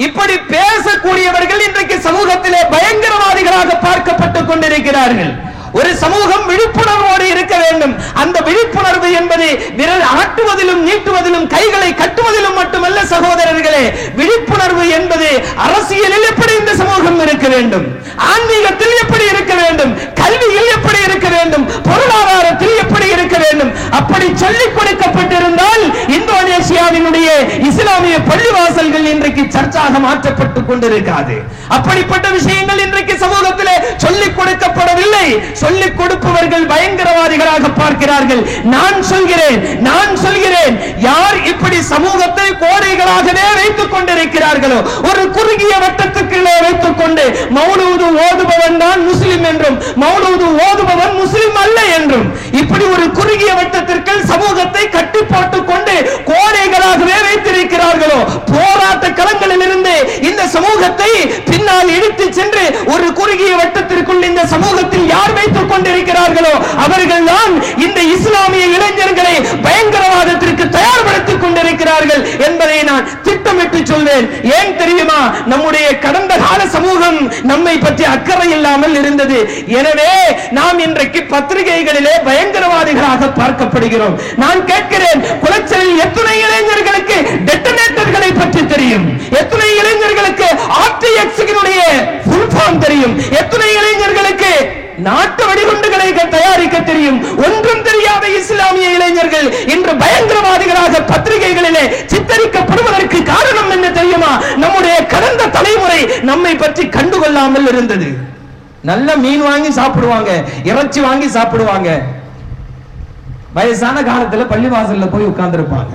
இப்படி பேசக்கூடியவர்கள் இன்றைக்கு சமூகத்திலே பயங்கரவாதிகளாக பார்க்கப்பட்டுக் கொண்டிருக்கிறார்கள். ஒரு சமூகம் விழிப்புணர்வோடு இருக்க வேண்டும். அந்த விழிப்புணர்வு என்பது விரல் ஆட்டுவதிலும் நீட்டுவதிலும் கைகளை கட்டுவதிலும் மட்டுமல்ல சகோதரர்களே, விழிப்புணர்வு என்பது அரசியலில் எப்படி இந்த சமூகம் இருக்க வேண்டும், ஆன்மீகத்தில் எப்படி இருக்க வேண்டும், கல்வியில் எப்படி இருக்க வேண்டும், பொருளாதாரத்தில் எப்படி இருக்க வேண்டும், அப்படி சொல்லிக் கொடுக்கப்பட்டிருந்தால் இந்தோனேஷியாவினுடைய இஸ்லாமிய பள்ளிவாசல்கள் இன்றைக்கு சர்ச்சாக மாற்றப்பட்டுக் கொண்டிருக்காது. அப்படிப்பட்ட விஷயங்கள் இன்றைக்கு சமூகத்திலே சொல்லிக் கொடுக்கப்படவில்லை. சொல்லிக் கொடுப்பவர்கள் பயங்கரவாதிகளாக பார்க்கிறார்கள். நான் சொல்கிறேன், யார் இப்படி சமூகத்தை கோடைகளாகவே வைத்துக் கொண்டிருக்கிறார்களோ, ஒரு குறுகிய வட்டத்துக்குள்ளே வைத்துக் கொண்டு மௌலூது ஓதுபவன் தான் முஸ்லிம் என்றும் மௌலூது ஓதுபவன் முஸ்லிம் அல்ல என்றும் இப்படி ஒரு குறுகிய வட்டத்திற்குள் சமூகத்தை கட்டி போட்டுக் கொண்டு கோடைகளாகவே வைத்திருக்கிறார்களோ, போராட்ட களங்களில் இருந்து இந்த சமூகத்தை அவர்கள் தான் இந்த இஸ்லாமிய இளைஞர்களை பயங்கரவாதத்திற்கு தயார்படுத்திக் கொண்டிருக்கிறார்கள் என்பதை நான் திட்டமிட்டு சொல்வேன். ஏன் தெரியுமா? நம்முடைய கடந்த கால சமூகம் நம்மை பற்றி அக்கறை இல்லாமல் இருந்தது. எனவே நாம் இன்றைக்கு பத்திரிகைகளிலே பயங்கரவாதிகளாக பார்க்கப்படுகிறோம். நான் கேட்கிறேன், குளச்சலில் எத்தனை இளைஞர்களுக்கு டெட்டனேட்டர்களை பற்றி தெரியும்? எத்தனை இளைஞர்களுக்கு ஆர்டிஎக்ஸ்னுடைய ஃபுல் ஃபார்ம் தெரியும்? எத்தனை இளைஞர்களுக்கு நாட்டு வெடிகுண்டுகளை தயாரிக்க தெரியும்? ஒன்றும் தெரியாத இஸ்லாமிய இளைஞர்கள் இன்று பயங்கரவாதிகளாக பத்திரிகைகளிலே சித்தரிக்கப்படுவதற்கு காரணம் என்ன தெரியுமா? நம்முடைய கடந்த தலைமுறை நம்மை பற்றி கண்டுகொள்ளாமல் இருந்தது. நல்ல மீன் வாங்கி சாப்பிடுவாங்க, இறைச்சி வாங்கி சாப்பிடுவாங்க. வயசான காலத்துல பள்ளிவாசல்ல போய் உட்கார்ந்து இருப்பாங்க.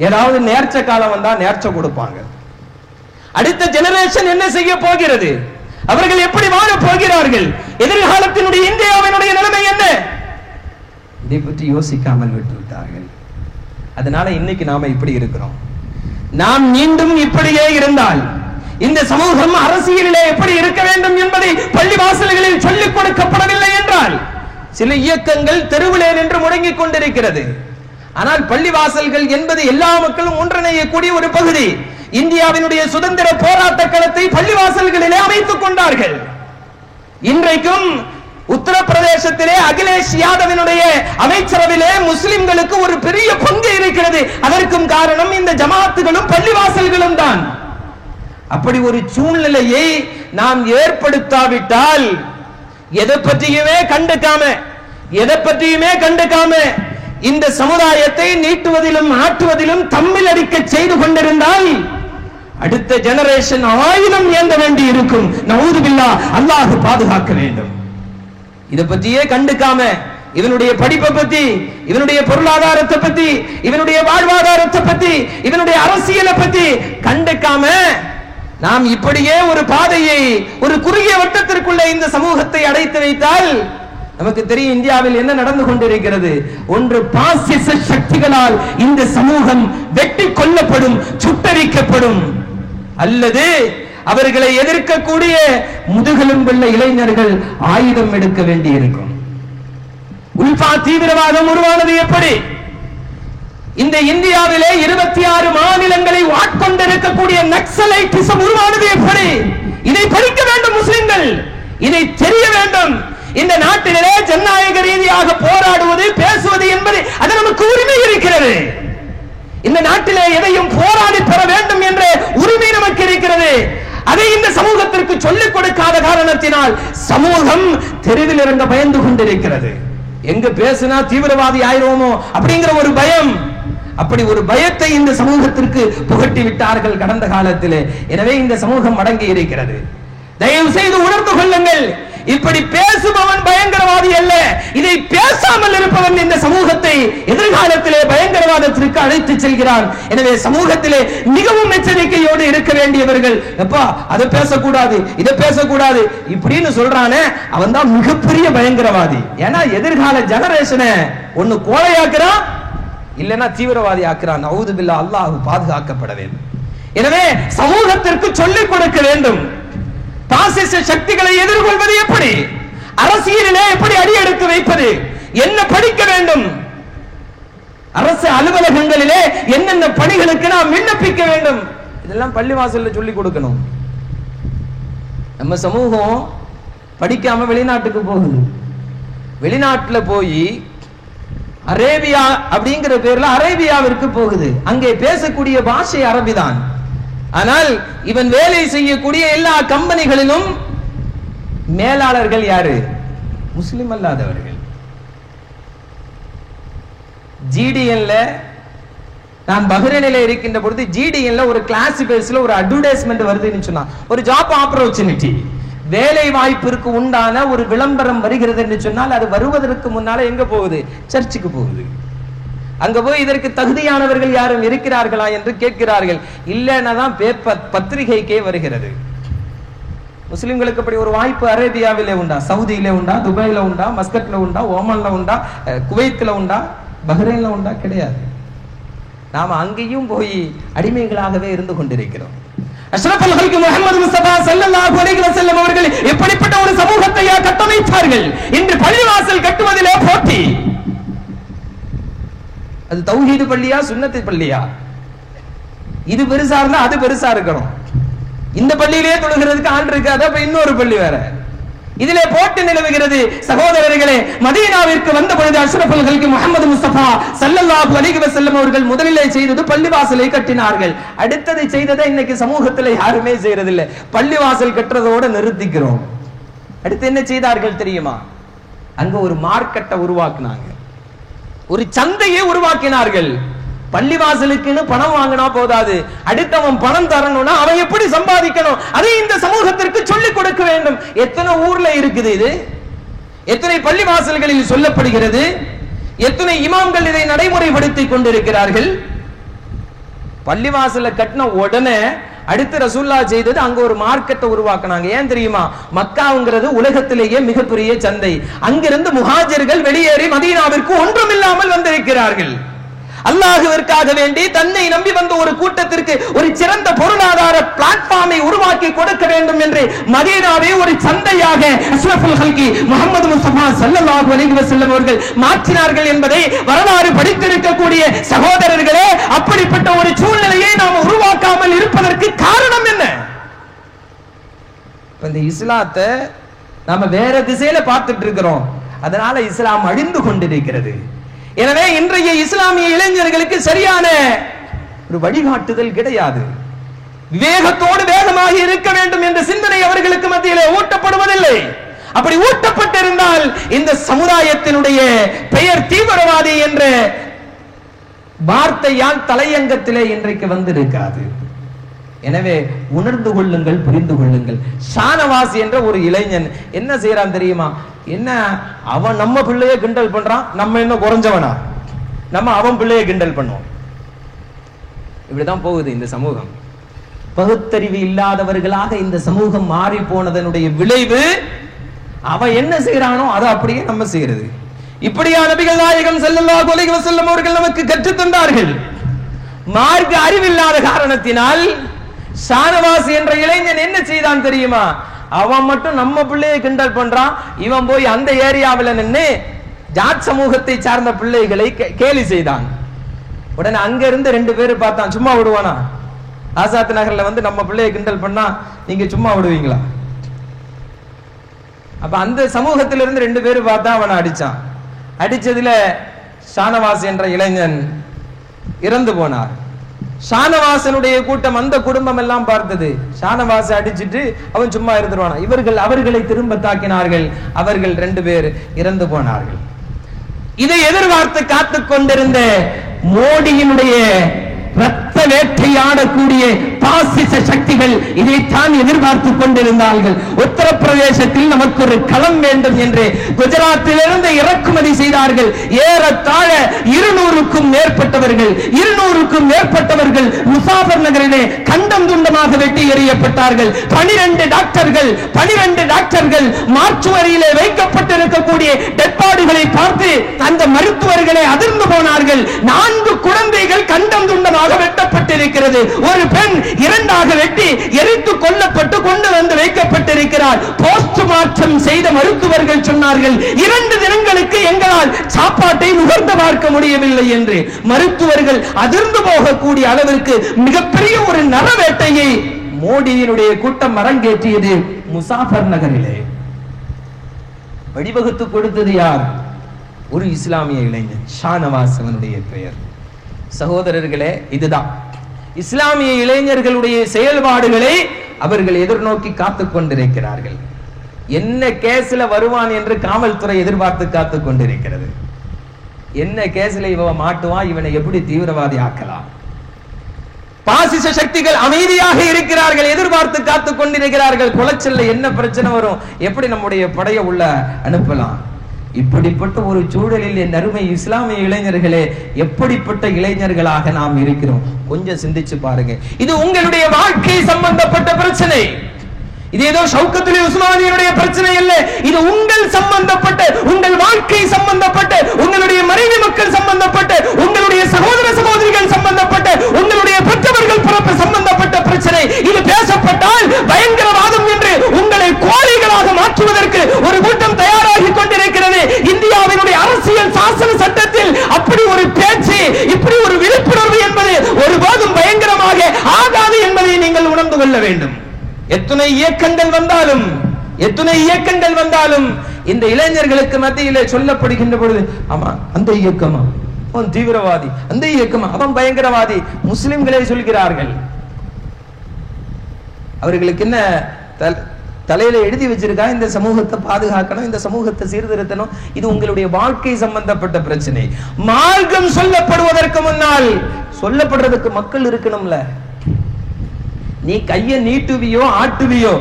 ஏதாவது நேர்ச்ச காலம் வந்தா நேர்ச்ச கொடுப்பாங்க. அடுத்த ஜெனரேஷன் என்ன செய்ய போகிறது? அவர்கள் எப்படி வாழ போகிறார்கள்? எதிர்காலத்தினுடைய இந்தியாவினுடைய நிலைமை என்ன? இதை பற்றி யோசிக்காமல் விட்டுவிட்டார்கள். அதனால இன்னைக்கு நாம இப்படி இருக்கிறோம். நாம் மீண்டும் இப்படியே இருந்தால் இந்த சமூகம் அரசியலிலே எப்படி இருக்க வேண்டும் என்பதை பள்ளிவாசல்களில் சொல்லிக் கொடுக்கப்படவில்லை என்றால், சில இயக்கங்கள் தெருவிலே நின்று முடங்கிக் கொண்டிருக்கிறது. ஆனால் பள்ளிவாசல்கள் என்பது எல்லா மக்களும் ஒன்றிணையக்கூடிய ஒரு பகுதி. இந்தியாவினுடைய சுதந்திர போராட்ட களத்தை பள்ளிவாசல்களிலே அமைத்துக் கொண்டார்கள். இன்றைக்கும் உத்தரப்பிரதேசத்திலே அகிலேஷ் யாதவினுடைய அமைச்சரவையிலே முஸ்லிம்களுக்கு ஒரு பெரிய பங்கு இருக்கிறது. அதற்கும் காரணம் இந்த ஜமாத்துகளும் பள்ளிவாசல்களும் தான். அப்படி ஒரு சூழ்நிலையை நாம் ஏற்படுத்தாவிட்டால், எதை பற்றியுமே கண்டுக்காம இந்த சமுதாயத்தை நீட்டுவதிலும் ஆட்டுவதிலும் தம்மில் அடிக்க செய்து கொண்டிருந்தால் அடுத்த ஜெனரேஷன் ஆயுதம் ஏந்த வேண்டி இருக்கும். நஊது பில்லாஹ், அல்லாஹ் பாதுகாக்க வேண்டும். இதை பற்றியே கண்டுக்காம, இவனுடைய படிப்பை பத்தி, இவனுடைய பொருளாதாரத்தை பத்தி, இவனுடைய வாழ்வாதாரத்தை பத்தி, இவனுடைய அரசியலை பத்தி கண்டுக்காம நாம் இப்படியே ஒரு பாதையை, ஒரு குறுகிய வட்டத்திற்குள்ள இந்த சமூகத்தை அடைத்து வைத்தால் நமக்கு தெரியும் இந்தியாவில் என்ன நடந்து கொண்டிருக்கிறது. ஒன்று பாசிச சக்திகளால் இந்த சமூகம் வெட்டி கொல்லப்படும், சுட்டரிக்கப்படும், அல்லது அவர்களை எதிர்க்கக்கூடிய முதுகெலும்புள்ள இளைஞர்கள் ஆயுதம் எடுக்க வேண்டி இருக்கும். உல்ஃபா தீவிரவாதம் உருவானது எப்படி? இந்த இந்தியாவிலே 26 மாநிலங்களை ஆட்கொண்டிருக்கக்கூடிய நக்சலைட்டிசம் உருவானது எப்படி? இதை படிக்க வேண்டும் முஸ்லிம்கள், இதை தெரிய வேண்டும். இந்த நாட்டிலே ஜனநாயக ரீதியாக போராடுவது, பேசுவது என்பது அது நமக்கு உரிமை இருக்கிறது. இந்த நாட்டிலே எதையும் போராடி பெற வேண்டும் என்ற உரிமை நமக்கு இருக்கிறது. அதை இந்த சமூகத்திற்கு சொல்லிக் கொடுக்காத காரணத்தினால் சமூகம் தெருவில் இறங்க பயந்து கொண்டிருக்கிறது. எங்க பேசினா தீவிரவாதி ஆயிரோமோ அப்படிங்கிற ஒரு பயம், அப்படி ஒரு பயத்தை இந்த சமூகத்திற்கு புகட்டி விட்டார்கள் கடந்த காலத்திலே. எனவே இந்த சமூகம் அடங்கி இருக்கிறது. தயவு செய்து உணர்ந்து கொள்ளுங்கள், இப்படி பேசுபவன் பயங்கரவாதி அல்ல, இதை பேசாமல் இருப்பவன் இந்த சமூகத்தை எதிர்காலத்திலே பயங்கரவாதத்திற்கு அழைத்து செல்கிறான். எனவே சமூகத்திலே மிகவும் எச்சரிக்கையோடு இருக்க வேண்டியவர்கள். எப்பா அதை பேசக்கூடாது, இதை பேசக்கூடாது இப்படின்னு சொல்றானே, அவன் தான் மிகப்பெரிய பயங்கரவாதி. ஏன்னா எதிர்கால ஜெனரேஷனை ஒன்னு கோழையாக்குறான், இல்லைன்னா தீவிரவாதி ஆக்குறான். நஊது பில்லாஹ், அல்லாஹ் பாதுகாக்கப்பட வேண்டும். எனவே சமூகத்திற்கு சொல்லிக் கொடுக்க வேண்டும். பாசிச சக்திகளை எதிர்கொள்வது எப்படி, அரசியலிலே எப்படி அடியெடுத்து வைப்பது, என்ன படிக்க வேண்டும், அரசு அலுவலகங்களிலே என்னென்ன பணிகளுக்கு நாம் விண்ணப்பிக்க வேண்டும், இதெல்லாம் பள்ளிவாசல்ல சொல்லிக் கொடுக்கணும். நம்ம சமூகம் படிக்காம வெளிநாட்டுக்கு போகுது. வெளிநாட்டுல போய் அரேபியா அப்படிங்கிற பேர்ல அரேபியாவிற்கு போகுது. அங்கே பேசக்கூடிய பாஷை அரபிதான். ஆனால் இவன் வேலை செய்யக்கூடிய எல்லா கம்பெனிகளிலும் மேலாளர்கள் யாரு? முஸ்லிம் அல்லாதவர்கள். ஜிடிஎன்ல நான் பஹ்ரைனில் இருக்கின்ற பொழுது ஜிடிஎன்ல ஒரு கிளாசிஃபைஸ்ல ஒரு அட்வர்டைஸ்மெண்ட் வருதுன்னு சொன்னா, ஒரு ஜாப் ஆப்பர்ச்சுனிட்டி, வேலை வாய்ப்பிற்கு உண்டான ஒரு விளம்பரம் வருகிறது என்று சொன்னால் அது வருவதற்கு முன்னால எங்க போகுது? சர்ச்சுக்கு போகுது. அங்க போய் இதற்கு தகுதியானவர்கள் யாரும் இருக்கிறார்களா என்று கேட்கிறார்கள். இல்லைன்னா தான் பத்திரிகைக்கே வருகிறது. முஸ்லிம்களுக்கு அப்படி ஒரு வாய்ப்பு அரேபியாவிலே உண்டா, சவுதியிலே உண்டா, துபாயில உண்டா, மஸ்கட்ல உண்டா, ஓமான்ல உண்டா, குவைத்துல உண்டா, பஹ்ரைன்ல உண்டா? கிடையாது. நாம அங்கேயும் போய் அடிமைகளாகவே இருந்து கொண்டிருக்கிறோம். அஷ்ரஃபுல் ஹல்க் முஹம்மது முஸ்தபா ஸல்லல்லாஹு அலைஹி வஸல்லம் அவர்கள் எப்படிப்பட்ட ஒரு சமூகத்தை கட்டமைத்தார்கள். இன்று பள்ளிவாசல் கட்டுவதிலே போட்டி. அது தௌஹீது பள்ளியா சுன்னத்து பள்ளியா? இது பெருசா இருந்தா அது பெருசா இருக்கணும். இந்த பள்ளியிலேயே தொழுகிறதுக்கு ஆள் இருக்காது, அப்ப இன்னொரு பள்ளி வேற. இதிலே போட்டு நிலவுகிறது. சகோதரர்களே, மதீனாவிற்கு வந்த பொழுது அஷ்ரஃபுல் ஹல்க் முஹம்மது முஸ்தபா ஸல்லல்லாஹு அலைஹி வஸல்லம் அவர்கள் முதலிலே செய்தது பள்ளிவாசலை கட்டினார்கள். அடுத்ததை செய்ததை இன்னைக்கு சமூகத்தில் யாருமே செய்யறதில்லை. பள்ளிவாசல் கட்டுறதோட நிறுத்திக்கிறோம். அடுத்து என்ன செய்தார்கள் தெரியுமா? அங்க ஒரு மார்க்கெட்டை உருவாக்கினாங்க, ஒரு சந்தையை உருவாக்கினார்கள். பள்ளிவாசலுக்குன்னு பணம் வாங்கினா போதாது, அடுத்தவன் பணம் தரணும்னா அவன் எப்படி சம்பாதிக்கணும் அதை இந்த சமூகத்திற்கு சொல்லிக் கொடுக்க வேண்டும். எத்தனை ஊர்ல இருக்குது இது? எத்தனை பள்ளிவாசல்களில் சொல்லப்படுகிறது? எத்தனை இமாம்கள் இதை நடைமுறைப்படுத்தி கொண்டிருக்கிறார்கள்? பள்ளிவாசல கட்டின உடனே அடுத்து ரசூல்லா செய்தது அங்க ஒரு மார்க்கெட்டை உருவாக்குனாங்க. ஏன் தெரியுமா? மக்காவுங்கிறது உலகத்திலேயே மிகப்பெரிய சந்தை. அங்கிருந்து முஹாஜிர்கள் வெளியேறி மதீனாவிற்கு ஒன்றுமில்லாமல் வந்திருக்கிறார்கள். அல்லாஹ்விற்காக வேண்டி தன்னை நம்பி வந்த ஒரு கூட்டத்திற்கு ஒரு சிறந்த பொருளாதார பிளாட்ஃபார்மை உருவாக்கி கொடுக்க வேண்டும் என்று மதீனாவை ஒரு சந்தையாக அஷ்ரஃபுல் ஹல்க் முஹம்மது முஸ்தபா ஸல்லல்லாஹு அலைஹி வஸல்லம் அவர்கள் மாற்றினார்கள் என்பதை வரலாறு படித்திருக்கக்கூடிய சகோதரர்களே, அப்படிப்பட்ட ஒரு சூழ்நிலையை நாம் உருவாக்காமல் இருப்பதற்கு காரணம் என்ன? இந்த இஸ்லாத்தை நாம வேற திசையில பார்த்துட்டு இருக்கிறோம். அதனால இஸ்லாம் அழிந்து கொண்டிருக்கிறது. எனவே இன்றைய இஸ்லாமிய இளைஞர்களுக்கு சரியான ஒரு வழிகாட்டுதல் கிடையாது. விவேகத்தோடு வேகமாக இருக்க வேண்டும் என்ற சிந்தனை அவர்களுக்கு மத்தியிலே ஊட்டப்படுவதில்லை. அப்படி ஊட்டப்பட்டிருந்தால் இந்த சமுதாயத்தினுடைய பெயர் தீவிரவாதி என்ற வார்த்தையால் தலையங்கத்திலே இன்றைக்கு வந்திருக்காது. எனவே உணர்ந்து கொள்ளுங்கள், புரிந்து கொள்ளுங்கள். ஷானவாஸ் என்ற ஒரு இளைஞன் என்ன செய்யறான் தெரியுமா? என்ன அவன் நம்ம பிள்ளைய கிண்டல் பண்றான், நம்ம என்ன குறைஞ்சவனா? நம்ம அவன் பிள்ளைய கிண்டல் பண்ணுவோம். இப்படிதான் போகுது இந்த சமூகம். பகுத்தறிவு இல்லாதவர்களாக இந்த சமூகம் மாறி போனதனுடைய விளைவு அவன் என்ன செய்யறானோ அதை அப்படியே நம்ம செய்யறது. இப்படியா நபிகள் நாயகம் ஸல்லல்லாஹு அலைஹி வஸல்லம் அவர்கள் நமக்கு கற்றுத் தந்தார்கள். மார்க்க அறிவில்லாத காரணத்தினால் ஷானவாஸ் என்ற இளைஞன் என்ன செய்தான் தெரியுமா? அவன் மட்டும் நம்ம பிள்ளையை கிண்டல் பண்றான், இவன் போய் அந்த ஏரியாவில் நின்று ஜாட் சமூகத்தை சார்ந்த பிள்ளைகளை கேலி செய்தான். உடனே அங்க இருந்து 2 பேரு பார்த்தான், சும்மா விடுவானா? ஆசாத் நகர்ல வந்து நம்ம பிள்ளையை கிண்டல் பண்ணா நீங்க சும்மா விடுவீங்களா? அப்ப அந்த சமூகத்திலிருந்து 2 பேரு பார்த்தா அவனை அடிச்சான். அடிச்சதுல ஷானவாஸ் என்ற இளைஞன் இறந்து போனார். ஷானவாசனுடைய கூட்டம் அந்த குடும்பம் எல்லாம் பார்த்தது. ஷானவாச அடிச்சிட்டு அவன் சும்மா இருந்துருவானா? இவர்கள் அவர்களை திரும்ப தாக்கினார்கள். அவர்கள் 2 பேர் இறந்து போனார்கள். இதை எதிர்பார்த்து காத்துக் கொண்டிருந்த மோடியினுடைய ரத்த வேட்டையாடக்கூடிய பாசிச சக்திகள் இதைத்தான் எதிர்பார்த்து கொண்டிருந்தார்கள். உத்தரப்பிரதேசத்தில் நமக்கு ஒரு களம் வேண்டும் என்று குஜராத்திலிருந்து இறக்குமதி செய்தார்கள். ஏறத்தாழ 200க்கும் மேற்பட்டவர்கள் முசாஃபர் நகரிலே கண்டம் துண்டமாக வெட்டி எறியப்பட்டார்கள். 12 டாக்டர்கள் மார்ச்சுவரியிலே வைக்கப்பட்டிருக்கக்கூடிய டெட்பாடிகளை பார்த்து அந்த மருத்துவர்களை அதிர்ந்து போனார்கள். 4 குழந்தைகள் கண்டம் துண்டமாக வெட்டப்பட்டிருக்கிறது. ஒரு பெண் 2ஆக வெட்டி எரித்து கொல்லப்பட்டு கொண்டு வந்து வைக்கப்பட்டிருக்கிறார். போஸ்ட்மார்ட்டம் செய்த மருத்துவர்கள் சொன்னார்கள், 2 தினங்களுக்கு எங்களால் சாப்பாட்டை நுகர்ந்து பார்க்க முடியவில்லை என்று. மருத்துவர்கள் அதிர்ந்து போகக்கூடிய அளவிற்கு மிகப்பெரிய ஒரு நரவேட்டையை மோடியினுடைய கூட்டம் அரங்கேற்றியது முசாஃபர் நகரிலே. வழிவகுத்து கொடுத்தது யார்? ஒரு இஸ்லாமிய இளைஞன், ஷானவாஸ் அவனுடைய பெயர். சகோதரர்களே, இதுதான் இஸ்லாமிய இளைஞர்களுடைய செயல்பாடுகளை அவர்கள் எதிர்நோக்கி காத்துக் கொண்டிருக்கிறார்கள். என்ன கேஸ்ல வருவான் என்று காவல்துறை எதிர்பார்த்து காத்துக் கொண்டிருக்கிறது. என்ன கேஸ்ல இவன் மாட்டுவான், இவனை எப்படி தீவிரவாதி ஆக்கலாம். பாசிச சக்திகள் அமைதியாக இருக்கிறார்கள், எதிர்பார்த்து காத்துக் கொண்டிருக்கிறார்கள். குளச்சல்ல என்ன பிரச்சனை வரும், எப்படி நம்முடைய படைய உள்ள அனுப்பலாம். இப்படிப்பட்ட ஒரு சூழலில் என் அருமை இஸ்லாமிய இளைஞர்களே, எப்படிப்பட்ட இளைஞர்களாக நாம் இருக்கிறோம் கொஞ்சம் சிந்திச்சு பாருங்க. இது உங்களுடைய வாழ்க்கை சம்பந்தப்பட்ட பிரச்சனை. இது ஏதோ ஷௌகத்துல் உஸ்மானியுடைய பிரச்சனை அல்ல. இது உங்கள் சம்பந்தப்பட்ட, உங்கள் வாழ்க்கை சம்பந்தப்பட்ட, உங்களுடைய மனைவி மக்கள் சம்பந்தப்பட்ட, உங்களுடைய சகோதர சகோதரிகள் சம்பந்தப்பட்ட, உங்களுடைய பெற்றவர்கள் பிறப்பு சம்பந்தப்பட்ட பிரச்சனை. இது பேச உணர்ந்து கொள்ள வேண்டும். எத்தனை இயக்கங்கள் வந்தாலும் இந்த இளைஞர்களுக்கு மத்தியிலே சொல்லப்படுகின்ற பொழுது, ஆமா அந்த இயக்கமா, அவன் தீவிரவாதி, அந்த இயக்கமா, அவன் பயங்கரவாதி, முஸ்லிம்களே சொல்கிறார்கள். அவர்களுக்கு என்ன தலையில எழுதி வச்சிருக்கா, இந்த சமூகத்தை பாதுகாக்கணும், இந்த சமூகத்தை சீர்திருத்தணும், இது உங்களுடைய வாழ்க்கை சம்பந்தப்பட்ட பிரச்சனை. மார்க்கம் சொல்லப்படுவதற்கு முன்னால் சொல்லப்படுறதுக்கு மக்கள் இருக்கணும்ல. நீ கையை நீட்டுவியோ ஆட்டுவியோ,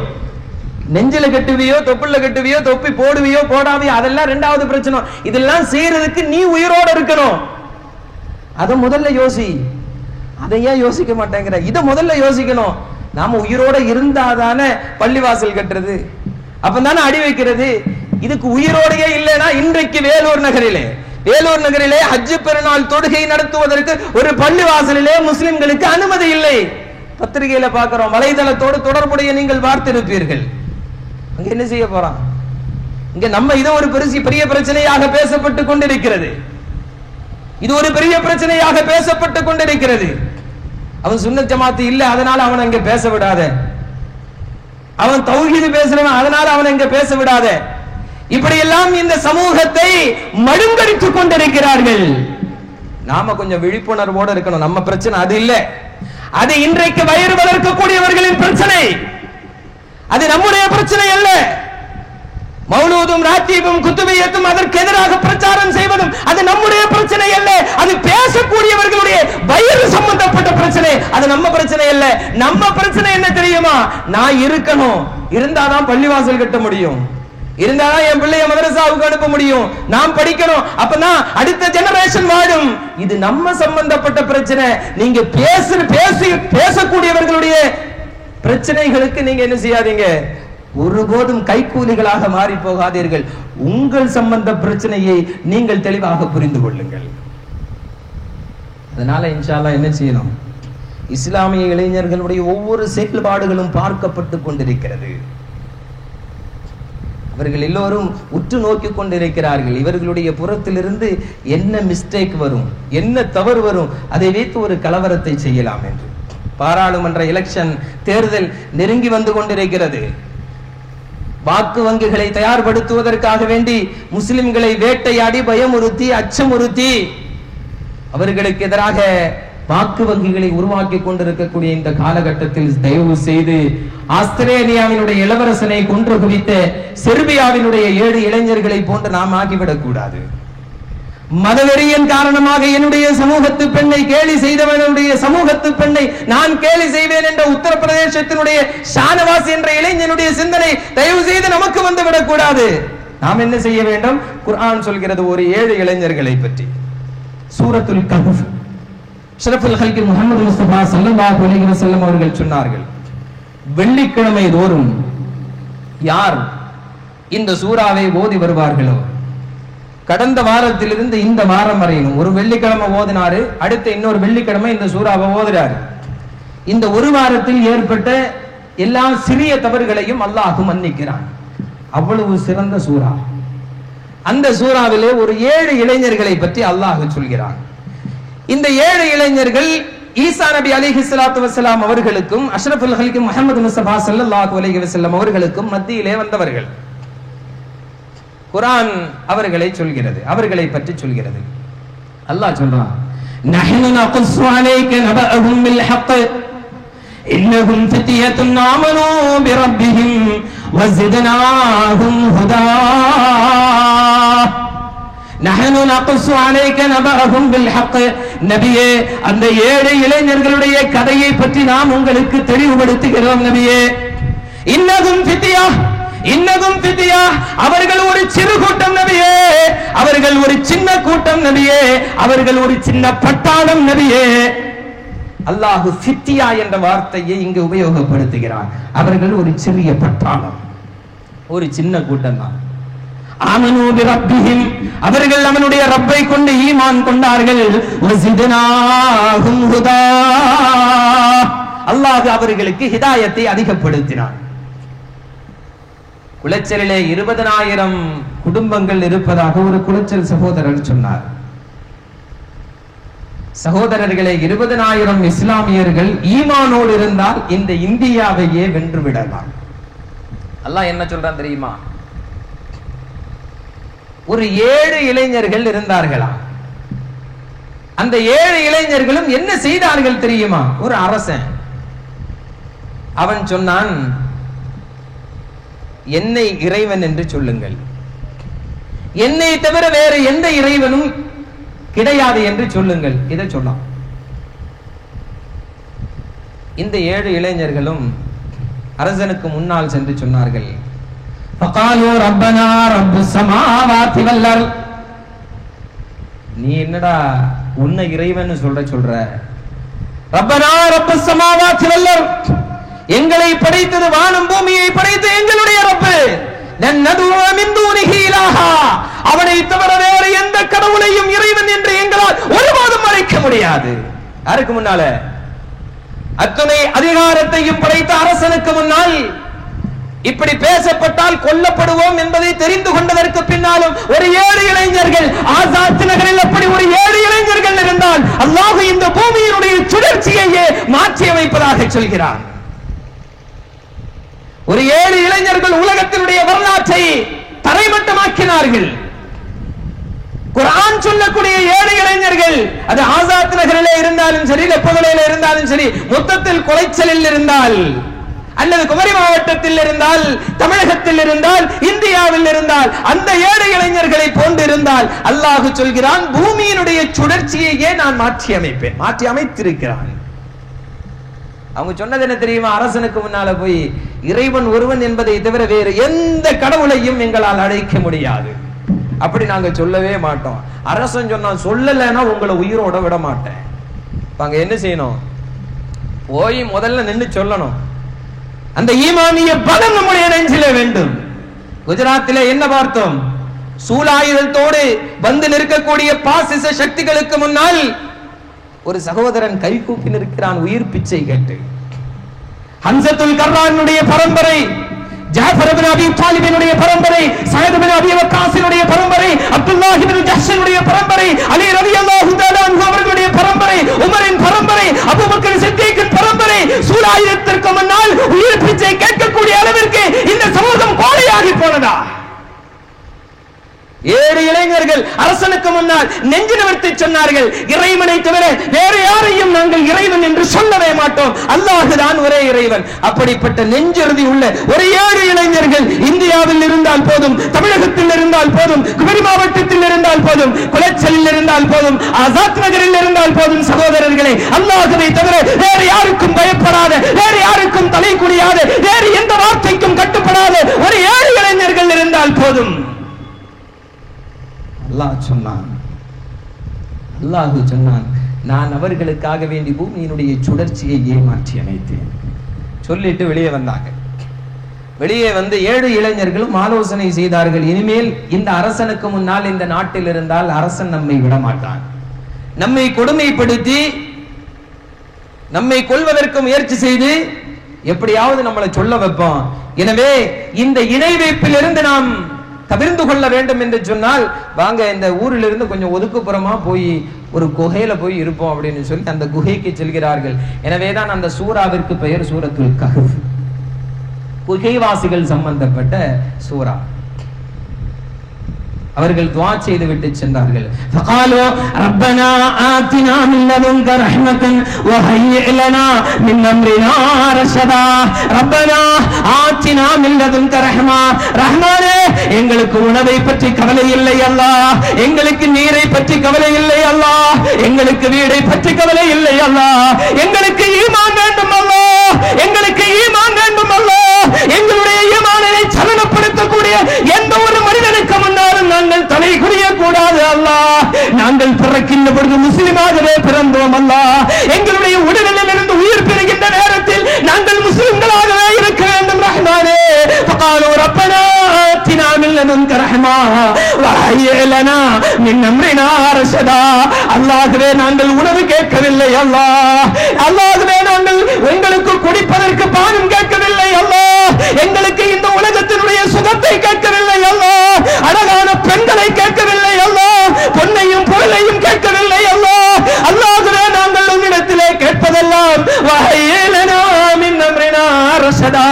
நெஞ்சில கட்டுவியோ தொப்புள்ள கட்டுவியோ, தொப்பி போடுவியோ போடாவியோ, அதெல்லாம் இரண்டாவது பிரச்சனை. இதெல்லாம் செய்யறதுக்கு நீ உயிரோட இருக்கணும். அத முதல்ல யோசி. அதையே யோசிக்க மாட்டேங்கிற, இத முதல்ல யோசிக்கணும். நாம உயிரோட இருந்தாதானே பள்ளிவாசல் கட்டுறது, அப்பதானே அடி வைக்கிறது. இதுக்கு உயிரோடையே இல்லைன்னா இன்றைக்கு வேலூர் நகரிலே ஹஜ் பெருநாள் தொழுகை நடத்துவதற்கு ஒரு பள்ளிவாசலிலே முஸ்லிம்களுக்கு அனுமதி இல்லை. பத்திரிகையில பார்க்கிறோம், வலைதளத்தோடு தொடர்புடைய நீங்கள் பார்த்திருப்பீர்கள். அங்க என்ன செய்ய போறான்? இங்க நம்ம இது ஒரு பெரிய பிரச்சனையாக பேசப்பட்டு கொண்டிருக்கிறது. இது ஒரு பெரிய பிரச்சனையாக பேசப்பட்டு கொண்டிருக்கிறது. அவன் சுன்னத் ஜமாத்து இல்ல, அதனால அவன் அங்க பேச விடாத. அவன் தௌஹீது பேசுறவன், அதனால அவன் அங்க பேச விடாத. இப்படி எல்லாம் இந்த சமூகத்தை மழுங்கடித்துக் கொண்டிருக்கிறார்கள். நாம கொஞ்சம் விழிப்புணர்வோடு இருக்கணும். நம்ம பிரச்சனை அது இல்ல, அது இன்றைக்கு வயிறு வளர்க்கக்கூடியவர்களின் பிரச்சனை. அது நம்முடைய பிரச்சனை அல்ல. மௌலூதும் ராத்தீபும் குத்துபியத்தும் அதற்கு எதிராக பிரச்சாரம் செய்வதும் அது நம்முடைய பிரச்சனை அல்ல. அது பேசக்கூடியவர்களுடைய வயிறு சம்பந்தப்பட்ட பிரச்சனை. அது நம்ம பிரச்சனை அல்ல. நம்ம பிரச்சனை என்ன தெரியுமா? நான் இருக்கணும், இருந்தாதான் பள்ளிவாசல் கட்ட முடியும், இருந்தாதான் என் பிள்ளைய மதரசாவுக்கு அனுப்ப முடியும், நாம் படிக்கணும், அப்பதான் அடுத்த ஜெனரேஷன் வாழும். இது நம்ம சம்பந்தப்பட்ட பிரச்சனை. நீங்க பேசக்கூடியவர்களுடைய பிரச்சனைகளுக்கு நீங்க என்ன செய்யாதீங்க, ஒருபோதும் கைக்கூலிகளாக மாறி போகாதீர்கள். உங்கள் சம்பந்த பிரச்சனையை நீங்கள் தெளிவாக புரிந்து கொள்ளுங்கள். அதனால இன்ஷா அல்லாஹ் என்ன செய்யணும்? இஸ்லாமிய இளைஞர்களுடைய ஒவ்வொரு செயல்பாடுகளும் பார்க்கப்பட்டு கொண்டிருக்கிறது. அவர்கள் எல்லோரும் உற்று நோக்கி கொண்டிருக்கிறார்கள். இவர்களுடைய புறத்திலிருந்து என்ன மிஸ்டேக் வரும், என்ன தவறு வரும், அதை வைத்து ஒரு கலவரத்தை செய்யலாம் என்று. பாராளுமன்ற எலெக்ஷன் தேர்தல் நெருங்கி வந்து கொண்டிருக்கிறது. வாக்கு வங்கிகளை தயார்படுத்துவதற்காக வேண்டி முஸ்லிம்களை வேட்டையாடி பயமுறுத்தி அச்சமுறுத்தி அவர்களுக்கு எதிராக வாக்கு வங்கிகளை உருவாக்கி கொண்டிருக்கக்கூடிய இந்த காலகட்டத்தில் தயவு செய்து ஆஸ்திரேலியாவினுடைய இளவரசனை கொன்று குவித்த செர்பியாவினுடைய 7 இளைஞர்களை போன்று நாம் ஆகிவிடக் கூடாது. மதவெறியின் காரணமாக என்னுடைய சமூகத்து பெண்ணை கேலி செய்தவனுடைய சமூகத்து பெண்ணை நான் கேலி செய்வேன் என்ற உத்தரப்பிரதேசத்தினுடைய ஷானவாஸ் என்ற இளைஞனுடைய சிந்தனை தயவு செய்து நமக்கு வந்து விடக்கூடாது. நாம் என்ன செய்ய வேண்டும்? குர்ஆன் சொல்கிறது ஒரு 7 இளைஞர்களை பற்றி. சூரத்துல் கஹ்ஃப், ஷரஃபுல் ஹல்கி முஹம்மது முஸ்தபா ஸல்லல்லாஹு அலைஹி வஸல்லம் அவர்கள் சொன்னார்கள், வெள்ளிக்கிழமை தோறும் யார் இந்த சூராவை ஓதி வருவார்களோ, கடந்த வாரத்திலிருந்து இந்த வாரம் வரையிலும் ஒரு வெள்ளிக்கிழமை ஓதினாரு, அடுத்த இன்னொரு வெள்ளிக்கிழமை இந்த சூறாவை ஓதுறாரு. இந்த ஒரு வாரத்தில் ஏற்பட்ட எல்லா சிறிய தவறுகளையும் அல்லாஹ் மன்னிக்கிறான். அவ்வளவு சிறந்த சூரா. அந்த சூறாவிலே ஒரு 7 இளைஞர்களை பற்றி அல்லாஹ் சொல்கிறான். இந்த 7 இளைஞர்கள் ஈசா நபி அலைஹிஸ்ஸலாத்து வஸ்ஸலாம் அவர்களுக்கும் அஷ்ரஃபுல் ஹல்கி முஹம்மது முஸ்தபா ஸல்லல்லாஹு அலைஹி வஸல்லம் அவர்களுக்கும் மத்தியிலே வந்தவர்கள். குர்ஆன் அவர்களை சொல்கிறது, அவர்களை பற்றி சொல்கிறது. அல்லாஹ் சொல்றான், நஹ்னு நக்ஸு அலைக நபஅஹும் பில் ஹக் இன்னஹும் ஃபித்யத்துன் ஆமனூ பிரப்பிஹிம் வஸித்னாஹும் ஹுதா. நஹ்னு நக்ஸு அலைக நபஅஹும் பில் ஹக், நபியே அந்த 7 இளைஞர்களுடைய கதையை பற்றி நாம் உங்களுக்கு தெளிவுபடுத்துகிறோம் நபியே. இன்னஹும் ஃபித்யா, இன்னகும் ஃபித்யா, அவர்கள் ஒரு சிறு கூட்டம் நபியே, அவர்கள் ஒரு சின்ன கூட்டம் நபியே, அவர்கள் ஒரு சின்ன பட்டாளம் நபியே. அல்லாஹ் ஃபித்யா என்ற வார்த்தையை இங்கு உபயோகப்படுத்துகிறார். அவர்கள் ஒரு சிறிய பட்டாளம், ஒரு சின்ன கூட்டம் தான். ஆமனூ பிரப்பிஹிம், அவர்கள் அவனுடைய ரப்பை கொண்டு ஈமான் கொண்டார்கள். வஸித்னாஹும் ஹுதா, அல்லாஹ் அவர்களுக்கு ஹிதாயத்தை அதிகப்படுத்தினார். குளச்சலிலே 20,000 குடும்பங்கள் இருப்பதாக ஒரு குளச்சல் சகோதரர் சொன்னார். சகோதரர்களே, 20,000 இஸ்லாமியர்கள் ஈமானோடு இருந்தால் இந்த இந்தியாவையே வென்று விடலாம். அல்லாஹ் என்ன சொல்றான் தெரியுமா? ஒரு 7 இளைஞர்கள் இருந்தார்களாம். அந்த 7 இளைஞர்களும் என்ன செய்தார்கள் தெரியுமா? ஒரு அரசன் அவன் சொன்னான், என்னை இறைவன் என்று சொல்லுங்கள், என்னை தவிர வேறு எந்த இறைவனும் கிடையாது என்று சொல்லுங்கள். இதை சொன்னான். இந்த 7 இளைஞர்களும் அரசனுக்கு முன்னால் சென்று சொன்னார்கள், நீ என்னடா உன்னை இறைவன் சொல்ற ரப்பனா ரப்பஸ் ஸமாவாத்தி வல் அர்த், எங்களை படைத்தது வானம் பூமியை படைத்த எங்களுடைய ரப்பு, அவனை தவிர வேறு எந்த கடவுளையும் இறைவன் என்று எங்களால் ஒருபோதும் அழைக்க முடியாது. யாருக்கு முன்னால? அத்தனை அதிகாரத்தையும் படைத்த அரசனுக்கு முன்னால் இப்படி பேசப்பட்டால் கொல்லப்படுவோம் என்பதை தெரிந்து கொண்டதற்கு பின்னாலும் ஒரு 7 இளைஞர்கள் ஆசாத் நகரில் அப்படி ஒரு 7 இளைஞர்கள் இருந்தால் அல்லாஹ் இந்த பூமியினுடைய சுழற்சியையே மாற்றி அமைப்பதாக சொல்கிறார். ஒரு 7 இளைஞர்கள் உலகத்தினுடைய வரலாற்றை தரைமட்டமாக்கினார்கள். குர்ஆன் சொல்லக்கூடிய 7 இளைஞர்கள், அது ஆசாத் நகரிலே இருந்தாலும் சரி, லெப்பகலையில இருந்தாலும் சரி, மொத்தத்தில் கொலைச்சலில் இருந்தால் அல்லது குமரி மாவட்டத்தில் இருந்தால், தமிழகத்தில் இருந்தால், இந்தியாவில் இருந்தால், அந்த 7 இளைஞர்களை போன்று இருந்தால் அல்லாஹ் சொல்கிறான், பூமியினுடைய சுழற்சியையே நான் மாற்றி அமைப்பேன், மாற்றி அமைத்திருக்கிறான். அவங்க சொன்னது என்ன தெரியுமா? அரசனுக்கு முன்னால போய் இறைவன் ஒருவன் என்பதை தவிர வேறு எந்த கடவுளையும் எங்களால் அழைக்க முடியாது, அப்படி நாங்க சொல்லவே மாட்டோம். அரசன் சொன்னா சொல்லலைன்னா உங்களை உயிரோட விட மாட்டேன். அங்க என்ன செய்யணும்? போய் முதல்ல நின்று சொல்லணும். அந்த ஈமானிய பலம் நம்முடைய நெஞ்சில வேண்டும். குஜராத்திலே என்ன பார்த்தோம்? சூலாயுதத்தோடு வந்து நிற்கக்கூடிய பாசிச சக்திகளுக்கு முன்னால் ஒரு சகோதரன் கை கூப்பி நிற்கிறான், உயிர் பிச்சை கேட்டு. ஹன்சத்துல் கர்ரானுடைய பரம்பரை, ஜாஃபர் இப்னு அபீ தாலிபினுடைய பரம்பரை, சயத் இப்னு அபீ வக்காஸினுடைய பரம்பரை, அப்துல்லாஹ் இப்னு ஜஹ்ஷனுடைய பரம்பரை, அலி ரலியல்லாஹு தஆலா அன்ஹு அவர்களுடைய பரம்பரை, உமரின் பரம்பரை, அபூபக்கர் சித்திக்கின் பரம்பரை, சூலாயுதத்திற்கு முன்னால் உயிர் பிச்சை கேட்கக்கூடிய அளவிற்கு இந்த சமூகம் கோழையாகி போனதா? 7 இளைஞர்கள் அரசனுக்கு முன்னால் நெஞ்சு நிமிர்த்தி சொன்னார்கள், இறைவனை தவிர வேறு யாரையும் நாங்கள் இறைவன் என்று சொல்லவே மாட்டோம், அல்லாஹ்தான் ஒரே இறைவன். அப்படிப்பட்ட நெஞ்சுறுதி உள்ள ஒரு 7 இளைஞர்கள் இந்தியாவில் இருந்தால் போதும், தமிழகத்தில் இருந்தால் போதும், குமரி மாவட்டத்தில் இருந்தால் போதும், குளச்சலில் இருந்தால் போதும், ஆசாத் நகரில் இருந்தால் போதும். சகோதரர்களே, அல்லாஹ்வை தவிர வேறு யாருக்கும் பயப்படாத, வேறு யாருக்கும் தலை குனியாத, வேறு எந்த வார்த்தைக்கும் கட்டுப்படாத ஒரு 7 இளைஞர்கள் இருந்தால் போதும். அல்லாஹ் சொன்னான், நான் அவர்களுக்காக வேண்டி பூமியினுடைய சுழற்சியை ஏமாற்றி அமைத்தேன். சொல்லிட்டு வெளியே வந்தாங்க. வெளியே வந்து 7 இளைஞர்களும் ஆலோசனை செய்தார்கள், இனிமேல் இந்த அரசனுக்கு முன்னால் இந்த நாட்டில் இருந்தால் அரசன் நம்மை விடமாட்டான், நம்மை கொடுமைப்படுத்தி நம்மை கொல்வதற்கு முயற்சி செய்து எப்படியாவது நம்மளை சொல்ல வைப்போம். எனவே இந்த இணை வைப்பிலிருந்து நாம் தவிர்த்து கொள்ள வேண்டும் என்று சொன்னால் வாங்க இந்த ஊரிலிருந்து கொஞ்சம் ஒதுக்குப்புறமா போய் ஒரு குகையில போய் இருப்போம் அப்படின்னு சொல்லி அந்த குகைக்கு செல்கிறார்கள். எனவேதான் அந்த சூராவிற்கு பெயர் சூரத்துல் கஹ்ஃப், குகைவாசிகள் சம்பந்தப்பட்ட சூரா. அவர்கள் துஆ செய்து விட்டு சென்றார்கள். ஃபகாலு ரப்பனா ஆத்தினா மின் லதுன்க ரஹ்மத்தன் வ ஹய்யிஅ லனா மின் அம்ரினா ரஷதா. ரப்பனா ஆத்தினா மின் லதுன்க ரஹ்மா, ரஹ்மானே எங்களுக்கு உணவை பற்றி கவலை இல்லை அல்லாஹ், எங்களுக்கு நீரை பற்றி கவலை இல்லை அல்லாஹ், எங்களுக்கு வீடை பற்றி கவலை இல்லை அல்லாஹ், எங்களுக்கு ஈமான் வேண்டும் அல்லாஹ், எங்களுக்கு ஈமான் வேண்டும் அல்லாஹ், எங்களுடைய ஈமானை சலனப்படுத்தக்கூடிய எந்த ஒரு மனிதனுக்கு முன்னாலும் நாங்கள் தலை குனிய கூடாது அல்லாஹ், நாங்கள் பிறக்கின்ற பொழுது முஸ்லிமாகவே பிறந்தோம் அல்லாஹ், எங்களுடைய உடலில் இருந்து உயிர் பெறுகின்ற நேரத்தில் நாங்கள் முஸ்லிம்களாகவே இருக்க வேண்டும் ரஹ்மானே. ஃபகாலு ரப்பனா ஆத்தினா மின் லதுன்க ரஹ்மா வ ஹய்யிஅ லனா மின் அம்ரினா ரஷதா. அல்லாஹ்வே நாங்கள் உணவு கேட்கவில்லை அல்லாஹ், அல்லாஹ்வே நாங்கள் உங்களுக்கு குடிப்பதற்கு பானம் கேட்கவில்லை அல்லாஹ், எங்களுக்கு இந்த உலகத்தினுடைய சுகத்தை கேட்கவில்லை அல்லாஹ், அழகான பெண்களை கேட்கவில்லை அல்லாஹ், பொன்னையும் பொருளையும் கேட்கவில்லை அல்லாஹ், அல்லாஹ்வே ரஷதா.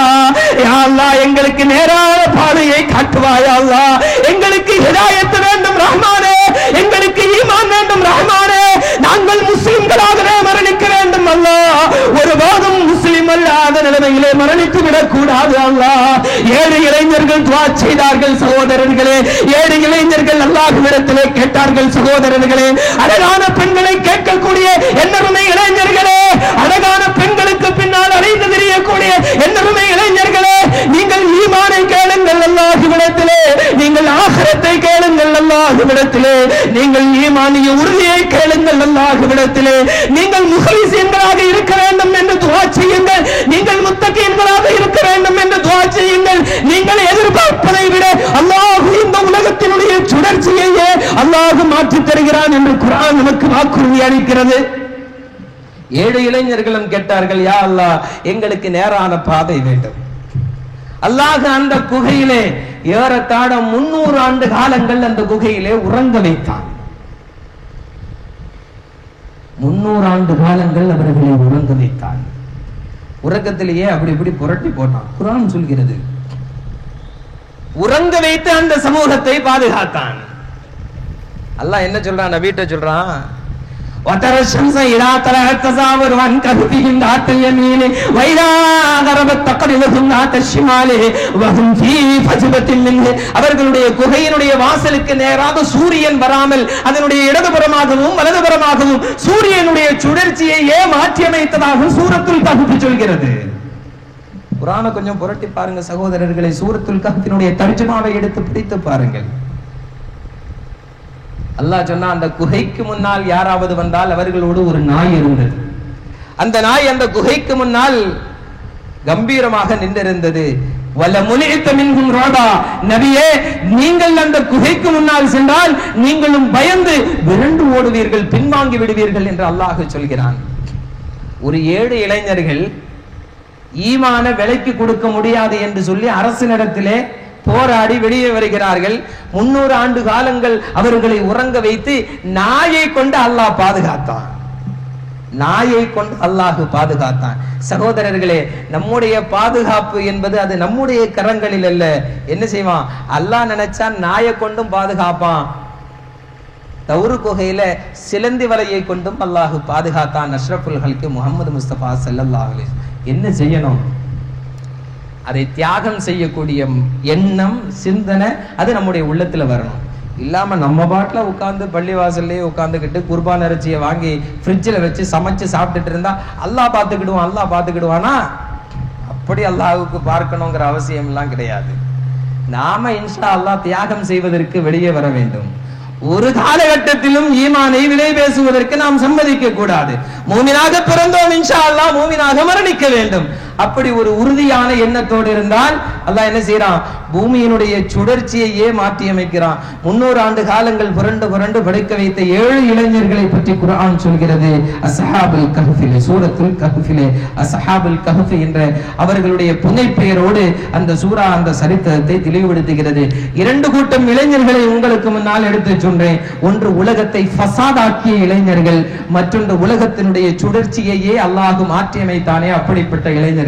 யா அல்லாஹ் எங்களுக்கு நேரான பாதையை காட்டுவாய் அல்லாஹ். எங்களுக்கு ஹிதாயத் வேண்டும் ரஹ்மானே, எங்களுக்கு ஈமான் வேண்டும் ரஹ்மானே. நாங்கள் முஸ்லிம்களாகவே மரணிக்க வேண்டும் அல்லாஹ். ஒருபோதும் முஸ்லிம் அல்லாத நிலைமையிலே மரணித்து விடக்கூடாது அல்லாஹ். ஏழு இளைஞர்கள் துஆ செய்தார்கள் சகோதரர்களே. ஏழு இளைஞர்கள் அல்லாஹ்விடத்திலே கேட்டார்கள் சகோதரர்களே. அழகான பெண்களை கேட்கக்கூடிய என்னருமை இளைஞர்களே, அழகான பெண்களுக்கு பின்னால் அலைந்து திரியக்கூடிய என்னருமை இளைஞர்களே, நீங்கள் ஈமானை கேளுங்கள் அல்லாஹ்விடத்திலே, நீங்கள் ஆகிரத்தை கேளுங்கள் அல்லாஹ்விடத்திலே, நீங்கள் ஈமானிய உறுதியை கேளுங்கள் அல்லாஹ்விடத்திலே. நீங்கள் முஹ்லிஸீன்களாக இருக்க வேண்டும் என்று துஆ செய்யுங்கள். நீங்கள் முத்தகீன்களாக இருக்க வேண்டும் என்று துஆ செய்யுங்கள். நீங்கள் எதிர்பார்ப்பதை விட அல்லாஹ் இந்த உலகத்தினுடைய சுழற்சியையே அல்லாஹ் மாற்றி தருகிறான் என்று குர்ஆன் நமக்கு வாக்குறுதி அளிக்கிறது. ஏழு இளைஞர்களும் கேட்டார்கள், யா அல்லாஹ் எங்களுக்கு நேரான பாதை வேண்டும். அல்லாஹ் அந்த குகையிலே ஏறத்தாழ 300 ஆண்டு காலங்கள் அந்த குகையிலே உறங்க வைத்தான். 300 ஆண்டு காலங்கள் அவர்களை உறங்க வைத்தான். உறக்கத்திலேயே அப்படி இப்படி புரட்டி போட்டான். குர்ஆன் சொல்கிறது, உறங்க வைத்து அந்த சமூகத்தை பாதுகாத்தான். அல்லாஹ் என்ன சொல்றான், நபிட்ட சொல்றான், وترى الشمس إذا طلعت تزاور عن كهفهم ذات اليمين وإذا غربت تقرضهم ذات الشمال وهم في فجوة منه. அவர்களுடைய குகையினுடைய வாசலுக்கு நேராக சூரியன் வராமல் அதனுடைய இடதுபுறமாகவும் வலதுபுறமாகவும் சூரியனுடைய சுழற்சியை மாற்றியமைத்ததாக சூரத்துல் கஹ்ஃப் சொல்கிறது. குர்ஆனை கொஞ்சம் புரட்டி பாருங்க சகோதரர்களை. சூரத்துல் கஹ்ஃபினுடைய தர்ஜுமாவை எடுத்து படித்து பாருங்கள். அல்லாஹ் சொன்னா, அந்த குகைக்கு முன்னால் யாராவது வந்தால் அவர்களோடு ஒரு நாய் இருந்தது. அந்த நாய் அந்த குகைக்கு முன்னால் கம்பீரமாக நின்றிருந்தது. நபியே, நீங்கள் அந்த குகைக்கு முன்னால் சென்றால் நீங்களும் பயந்து விரண்டு ஓடுவீர்கள், பின்வாங்கி விடுவீர்கள் என்று அல்லாஹ் சொல்கிறான். ஒரு 7 இளைஞர்கள் ஈமான விலைக்கு கொடுக்க முடியாது என்று சொல்லி அரசினிடத்திலே போராடி வெளியே வருகிறார்கள். 300 ஆண்டு காலங்கள் அவர்களை உறங்க வைத்து நாயை கொண்டு அல்லாஹ் பாதுகாத்தான். நாயை கொண்டு அல்லாஹ் பாதுகாத்தான். சகோதரர்களே, நம்முடைய பாதுகாப்பு என்பது அது நம்முடைய கரங்களில் அல்ல. என்ன செய்வான் அல்லாஹ் நினைச்சா நாயை கொண்டும் பாதுகாப்பான். தௌரு குகையில சிலந்தி வலையை கொண்டும் அல்லாஹ் பாதுகாத்தான். அஷ்ரஃபுல் ஹல்கி முஹம்மது முஸ்தபா ஸல்லல்லாஹு அலைஹி வஸல்லம். என்ன செய்யணும்? அதை தியாகம் செய்யக்கூடிய எண்ணம், சிந்தனை அது நம்முடைய உள்ளத்துல வரணும். இல்லாம நம்ம பாட்டுல உட்கார்ந்து பள்ளிவாசல்லே உட்கார்ந்துக்கிட்டு குர்பான் இறைச்சியை வாங்கி ஃப்ரிட்ஜில் வச்சு சமைச்சு சாப்பிட்டுட்டு இருந்தா அல்லாஹ் பார்த்துக்கிடுவான், அல்லாஹ் பார்த்துக்கிடுவானா? அப்படி அல்லாஹ்வுக்கு பார்க்கணுங்கிற அவசியம் எல்லாம் கிடையாது. நாம இன்ஷா அல்லாஹ் தியாகம் செய்வதற்கு வெளியே வர வேண்டும். ஒரு காலகட்டத்திலும் ஈமானை விலை பேசுவதற்கு நாம் சம்மதிக்க கூடாது. மூமினாக பிறந்தோம், இன்ஷா அல்லாஹ் மூமினாக மரணிக்க வேண்டும். அப்படி ஒரு உறுதியான எண்ணத்தோடு இருந்தால் அல்லாஹ் என்ன செய்யறான்? பூமியினுடைய சுழற்சியையே மாற்றி அமைக்கிறான். 300 ஆண்டு காலங்கள் புரண்டு புரண்டு படைக்க வைத்த 7 இளைஞர்களை பற்றி குர்ஆன் சொல்கிறது. அஸ்ஹாபுல் கஹ்ஃபிலே, சூரத்துல் கஹ்ஃபிலே அஸ்ஹாபுல் கஹ்ஃப் என்ற அவர்களுடைய புனைப்பெயரோடு அந்த சூரா அந்த சரித்திரத்தை தெளிவுபடுத்துகிறது. 2 கூட்டம் இளைஞர்களை உங்களுக்கு முன்னால் எடுத்து சொன்னேன். ஒன்று உலகத்தை ஃபசாதாக்கிய இளைஞர்கள், மற்றொன்று உலகத்தினுடைய சுழற்சியையே அல்லாஹ் மாற்றி அமைத்தானே அப்படிப்பட்ட இளைஞர்கள்.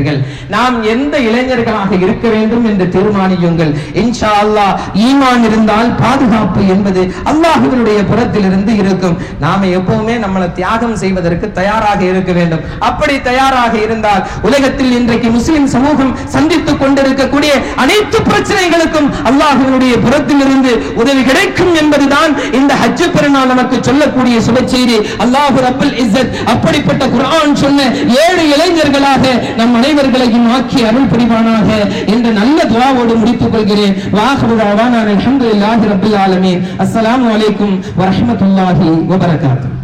நாம் எந்த இளைஞர்களாக இருக்க வேண்டும் என்று தீர்மானியுங்கள். இன்ஷா அல்லாஹ் ஈமான் இருந்தால் பாதுகாப்பு என்பது அல்லாஹ்வினுடைய புறத்திலிருந்து இருக்கும். நாம எப்பவுமே நம்மளை தியாகம் செய்வதற்கு தயாராக இருக்க வேண்டும். அப்படி தயாராக இருந்தால் உலகத்தில் இன்றைக்கு முஸ்லிம் சமூகம் சந்தித்துக் கொண்டிருக்கக்கூடிய அனைத்து பிரச்சனைகளுக்கும் அல்லாஹ்வினுடைய புறத்திலிருந்து உதவி கிடைக்கும் என்பதுதான் இந்த ஹஜ் பெருநாள் நமக்கு சொல்லக்கூடிய சுப செய்தி. அல்லாஹ் ரப்பல் இஸ்ஸத் அப்படிப்பட்ட குர்ஆன் சொன்ன 7 இளைஞர்களாக நம் அனைவர்களையும் ஆக்கி அருள் புரிவானாக என்ற நல்ல துஆவோடு முடித்துக் கொள்கிறேன். வாஹிரு தஅவானா அல்ஹம்துலில்லாஹி ரப்பில் ஆலமீன். அஸ்ஸலாமு அலைக்கும் வ ரஹ்மத்துல்லாஹி வ பரகாத்துஹு.